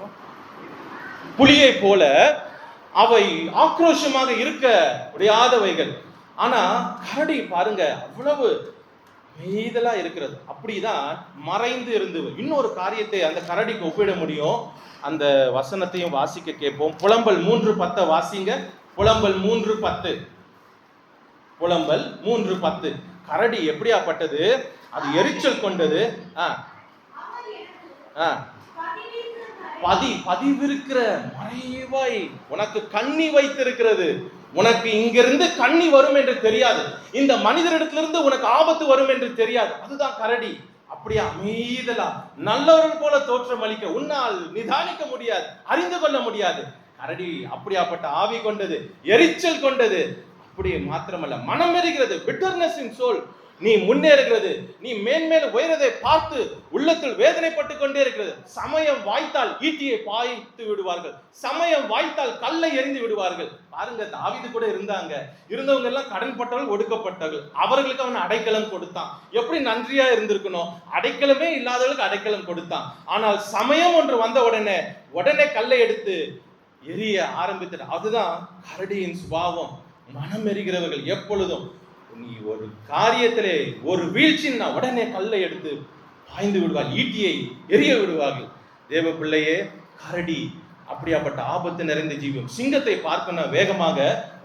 புலியை போல அவை ஆக்ரோஷமாக இருக்க முடியாதவைகள். ஆனா கரடி பாருங்க அவ்வளவு மெய்தலா இருக்கிறது. அப்படிதான் மறைந்து இருந்தது. இன்னொரு காரியத்தை அந்த கரடிக்கு ஒப்பிட முடியும். அந்த வசனத்தையும் வாசிக்க கேட்போம். புலம்பல் 3:10 வாசிங்க. புலம்பல் 3:10. புலம்பல் 3:10. கரடி எப்படியாப்பட்டது? அது எரிச்சல் கொண்டது. பதிவிருக்கிற மறைவாய் உனக்கு கண்ணி வைத்திருக்கிறது. உனக்கு இங்கிருந்து கண்ணி வரும் என்று தெரியாது. இந்த மனிதரிடத்திலிருந்து உனக்கு ஆபத்து வரும் என்று தெரியாது. அதுதான் கரடி. அப்படியே அமைதலா நல்லவர்கள் போல தோற்றம் அளிக்க உன்னால் நிதானிக்க முடியாது, அறிந்து கொள்ள முடியாது. கரடி அப்படியாப்பட்ட ஆவி கொண்டது, எரிச்சல் கொண்டது. அப்படியே மாத்திரமல்ல, மனம் எரிகிறது. பிட்டர்னஸ் இன் சோல். நீ முன்னேறுகிறது, நீ மேன்மேல் உயரதை பார்த்து உள்ளத்தில் வேதனைப்பட்டு கொண்டே இருக்கிறது. சமயம் வாய்த்தால் ஈட்டியை பாய்த்து விடுவார்கள், சமயம் வாய்த்தால் கல்லை எறிந்து விடுவார்கள். பாருங்க, தாவீது கூட இருந்தவங்க எல்லாம் கடன்பட்டவர்கள், ஒடுக்கப்பட்டவர்கள். அவர்களுக்கு அவன் அடைக்கலம் கொடுத்தான். எப்படி நன்றியா இருந்திருக்கணும்? அடைக்கலமே இல்லாதவர்களுக்கு அடைக்கலம் கொடுத்தான். ஆனால் சமயம் ஒன்று வந்த உடனே கல்லை எடுத்து எரிய ஆரம்பித்தார். அதுதான் கரடியின் சுபாவம். மனம் எரிகிறவர்கள் எப்பொழுதும். நீ ஒரு காரியத்திலே ஒரு வீழ்ச்சின்னா உடனே கல்லை எடுத்து பாய்ந்து விடுவார்கள், ஈட்டியை எரிய விடுவார்கள். தேவ பிள்ளையே, கரடி அப்படியாப்பட்ட ஆபத்து நிறைந்த ஜீவியம். சிங்கத்தை பார்க்கணும் வேகமாக.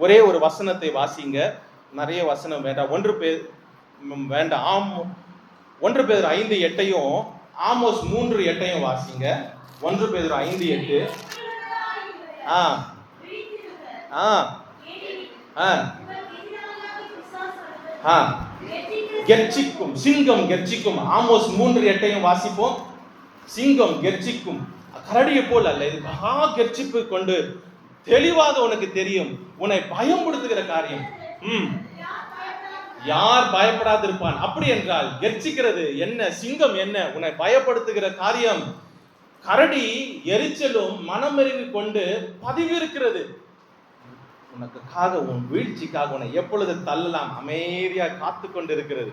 ஒரே ஒரு வசனத்தை வாசிங்க. நிறைய வசனம் வேண்டாம். 1 வேண்டாம். 1 பேதுரு 5:8 ஆமோஸ் 3:8 வாசிங்க. 1 பேதுரு 5:8. கெர்ச்சிக்கும், சிங்கம் கெர்ச்சிக்கும். ஆமோஸ் 3:8 வாசிப்போம். சிங்கம் கெர்ச்சிக்கும், கரடியை போல் அல்ல. இது மகா கெர்ச்சிப்பு கொண்டு தெளிவாக உனக்கு தெரியும். உன்னை பயம்படுத்துகிற காரியம். யார் பயப்படாதிருப்பான்? அப்படி என்றால் கெர்ச்சிக்கிறது என்ன? சிங்கம் என்ன? உன்னை பயப்படுத்துகிற காரியம். கரடி எரிச்சலும் மனமெருகு கொண்டு பதிவிருக்கிறது. உனக்காக, உன் வீழ்ச்சிக்காக உன்னை எப்பொழுது தள்ளலாம் அமைதியா காத்து கொண்டு இருக்கிறது.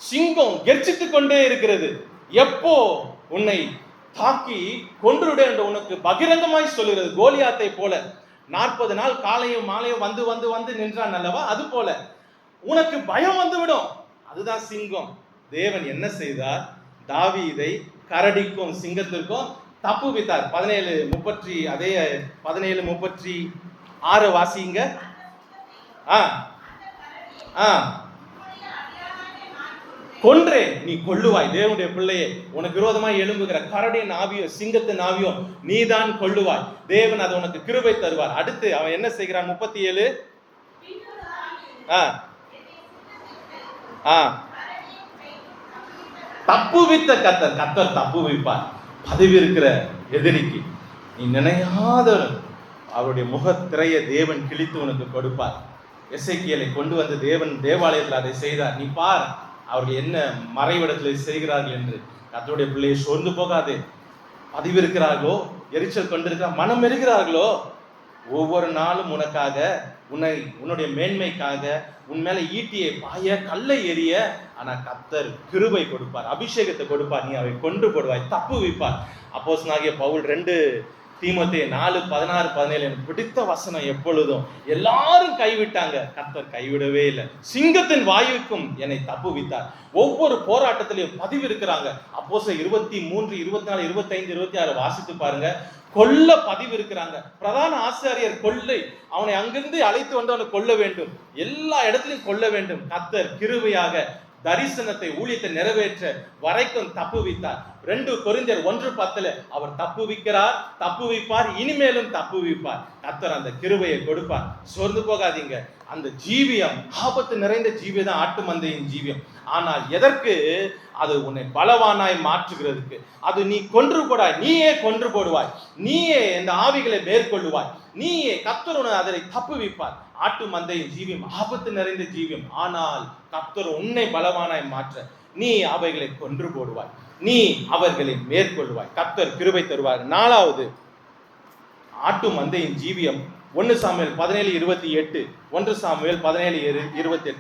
சிங்கம் கெர்ச்சித்து கொண்டே இருக்கிறது. எப்போ உன்னை தாக்கி கொன்றுவிட என்று உனக்கு பகிரங்கமாய் சொல்லுகிறது. கோலியாத்தை போல 40 நாள் காலையும் மாலையும் வந்து நின்றான் அல்லவா? அது போல உனக்கு பயம் வந்துவிடும். அதுதான் சிங்கம். தேவன் என்ன செய்தார்? தாவீதை கரடிக்கும் சிங்கத்திற்கும் தப்புவித்தார். 17:36 வாசிங்க. கொன்றே நீ கொள்ளுவாய். தேவனுடைய பிள்ளையே, உனக்கு விரோதமாய் எழும்புகிற கரடியின் ஆவியோ சிங்கத்தின் ஆவியோ நீதான் கொள்ளுவாய். தேவன் அதை உனக்கு கிருபை தருவார். அடுத்து அவன் என்ன செய்கிறான்? 37 தப்புவித்த கர்த்தர் தப்புவிப்பார். பதவி இருக்கிற எதிரிக்கு நீ நினையாத அவருடைய முகத்திரையை தேவன் கிழித்து உனக்கு கொடுப்பார். எசேக்கியேலை கொண்டு வந்து தேவன் தேவாலயத்தில் அதை செய்தார். நீ பார் அவர்கள் என்ன மறைவிடத்தில் செய்கிறார்கள் என்று. கர்த்தருடைய பிள்ளையை சோர்ந்து போகாதே. பதவி இருக்கிறார்களோ, எரிச்சல் கொண்டிருக்கிறார், மனம் எரிகிறார்களோ, ஒவ்வொரு நாளும் உனக்காக, உன்னுடைய மேன்மைக்காக உன் மேல ஈட்டியை பாய, கல்லை எரிய, ஆனா கர்த்தர் கிருபை கொடுப்பார், அபிஷேகத்தை கொடுப்பார். நீ அவை கொண்டு போடுவாய், தப்புவிப்பார். அப்போஸ்தலனாகிய பவுல் 2 தீமோத்தேயு 4:16-17 எனக்கு பிடித்த வசனம். எப்பொழுதும் எல்லாரும் கைவிட்டாங்க, கர்த்தர் கைவிடவே இல்லை. சிங்கத்தின் வாயுக்கும் என்னை தப்புவித்தார். ஒவ்வொரு போராட்டத்திலையும் பதிவு இருக்கிறாங்க. அப்போஸ்தலர் 23, 24, 25, 26 வாசித்து பாருங்க. கொல்ல பதிவு இருக்கிறாங்க. பிரதான ஆசாரியர் கொள்ளை, அவனை அங்கிருந்து அழைத்து வந்து அவனை கொல்ல வேண்டும், எல்லா இடத்திலையும் கொல்ல வேண்டும். கர்த்தர் கிருபையாக தரிசனத்தை, ஊழியத்தை நிறைவேற்ற வரைக்கும் தப்புவித்தார். 2 கொரிந்தியர் 1:10 அவர் தப்புவிக்கிறார், தப்புவிப்பார், இனிமேலும் தப்புவிப்பார். கர்த்தர் அந்த கிருபையை கொடுப்பார். சோர்ந்து போகாதீங்க. அந்த ஜீவியம் ஆபத்து நிறைந்த ஜீவியம் தான் ஆட்டு மந்தையின் ஜீவியம். ஆனால் எதற்கு? அது உன்னை பலவானாய் மாற்றுகிறதுக்கு. அது நீ கொன்று போடாய், நீயே கொன்று போடுவாய், நீயே இந்த ஆவிகளை மேற்கொள்ளுவாய், நீயே. கர்த்தர் உன்னை அதை தப்புவிப்பார். ஆட்டு மந்தையின் ஜீவியம் ஆபத்து நிறைந்த ஜீவியம். ஆனால் கர்த்தர் உன்னை பலவானாய் மாற்ற நீ அவைகளை கொன்று போடுவாய், நீ அவர்களை மேற்கொள்வாய். கர்த்தர் கிருபை தருவார். 4வது ஆட்டு மந்தையின் ஜீவியம் 1 சாமுவேல் 17:28. 1 சாமுவேல் 17:28.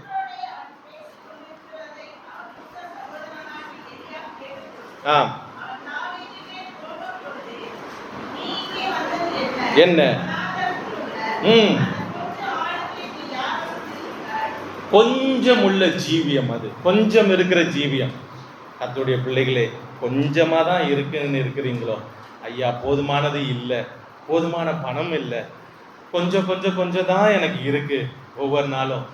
என்ன? கொஞ்சம் உள்ள ஜீவியம், அது கொஞ்சம் இருக்கிற ஜீவியம். கர்த்தருடைய பிள்ளைகளே, கொஞ்சமா தான் இருக்குன்னு இருக்கிறீங்களோ, ஐயா போதுமானது இல்லை, போதுமான பணம் இல்லை, கொஞ்சம் தான் எனக்கு இருக்கு, ஒவ்வொரு நாளும்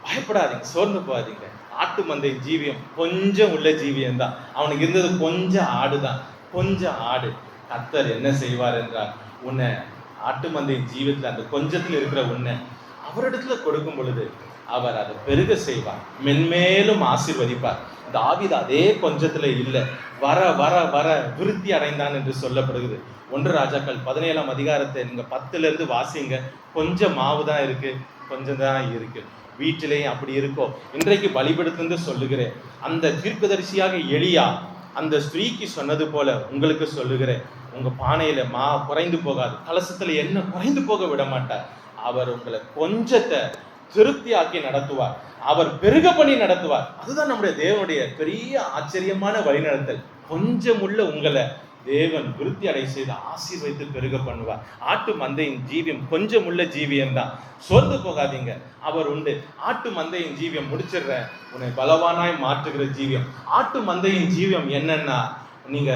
பயப்படாதீங்க, சோர்ந்து போகாதீங்க. ஆட்டு மந்தை ஜீவியம் கொஞ்சம் உள்ள ஜீவியம் தான். அவனுக்கு இருந்தது கொஞ்சம் ஆடு தான், கொஞ்சம் ஆடு. கர்த்தர் என்ன செய்வார் என்றால், உன்னை ஆட்டு மந்தையின் ஜீவியத்தில் அந்த கொஞ்சத்தில் இருக்கிற உன்னை அவரிடத்துல கொடுக்கும் பொழுது அவர் அதை பெருக செய்வார், மென்மேலும் ஆசீர்வதிப்பார். தாவீது அதே கொஞ்சத்துல இல்லை, வர வர வர விருத்தி அடைந்தான் என்று சொல்லப்படுகிறது. 1 ராஜாக்கள் 17ஆம் அதிகாரத்தை நீங்க 10லிருந்து வாசிங்க. கொஞ்சம் மாவு தான் இருக்கு, கொஞ்சம் தான் இருக்கு. வீட்டிலேயும் அப்படி இருக்கோ? இன்றைக்கு பலிபடுத்து சொல்லுகிறேன், அந்த தீர்க்கதரிசியாக எலியா அந்த ஸ்திரீக்கு சொன்னது போல உங்களுக்கு சொல்லுகிறேன், உங்க பானையில மா குறைந்து போகாது, கலசத்துல எண்ணெய் குறைந்து போக விட மாட்டார். அவர் உங்களை கொஞ்சத்தை திருப்தியாக்கி நடத்துவார், அவர் பெருக பண்ணி நடத்துவார். அதுதான் நம்முடைய தேவனுடைய பெரிய ஆச்சரியமான வழிநடத்தல். கொஞ்சம் உள்ள உங்களை தேவன் விருத்தி அடை செய்து ஆசீர்வதித்து பெருக பண்ணுவார். ஆட்டு மந்தையின் ஜீவியம் கொஞ்சம் உள்ள ஜீவியம் தான். சோர்ந்து போகாதீங்க, அவர் உண்டு. ஆட்டு மந்தையின் ஜீவியம் முடிச்சிடுறேன், உன்னை பலவானாய் மாற்றுகிற ஜீவியம். ஆட்டு மந்தையின் ஜீவியம் என்னன்னா, நீங்க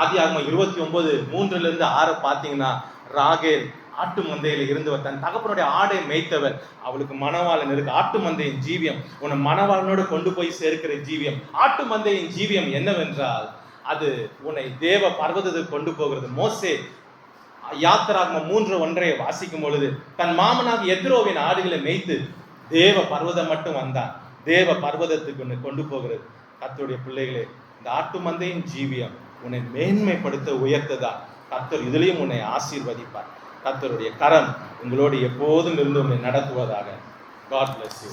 ஆதியாகமம் 29:3-6 பார்த்தீங்கன்னா, ராகேல் ஆட்டு மந்தையில இருந்தவர், தன் தகப்பனுடைய ஆடை மேய்த்தவர், அவளுக்கு மணவாளன் இருக்கு. ஆட்டு மந்தையின் ஜீவியம் உன்னை மணவாளனோடு கொண்டு போய் சேர்க்கிற ஜீவியம். ஆட்டு மந்தையின் ஜீவியம் என்னவென்றால், அது உன்னை தேவ பர்வதத்துக்கு கொண்டு போகிறது. மோசே யாத்திராகமம் 3:1 வாசிக்கும் பொழுது தன் மாமனாக எத்ரோவின் ஆடுகளை மேய்த்து தேவ பர்வதம் மட்டும் வந்தான். தேவ பர்வதத்துக்கு உன்னை கொண்டு போகிறது. கர்த்தருடைய பிள்ளைகளே, இந்த ஆட்டு மந்தையின் ஜீவியம் உன்னை மேன்மைப்படுத்த உயர்த்ததா. கர்த்தர் இதுலயும் உன்னை ஆசீர்வதிப்பார். கர்த்தருடைய கரம் உங்களோடு எப்போதும் இருந்து உன்னை நடத்துவதாக. God bless you.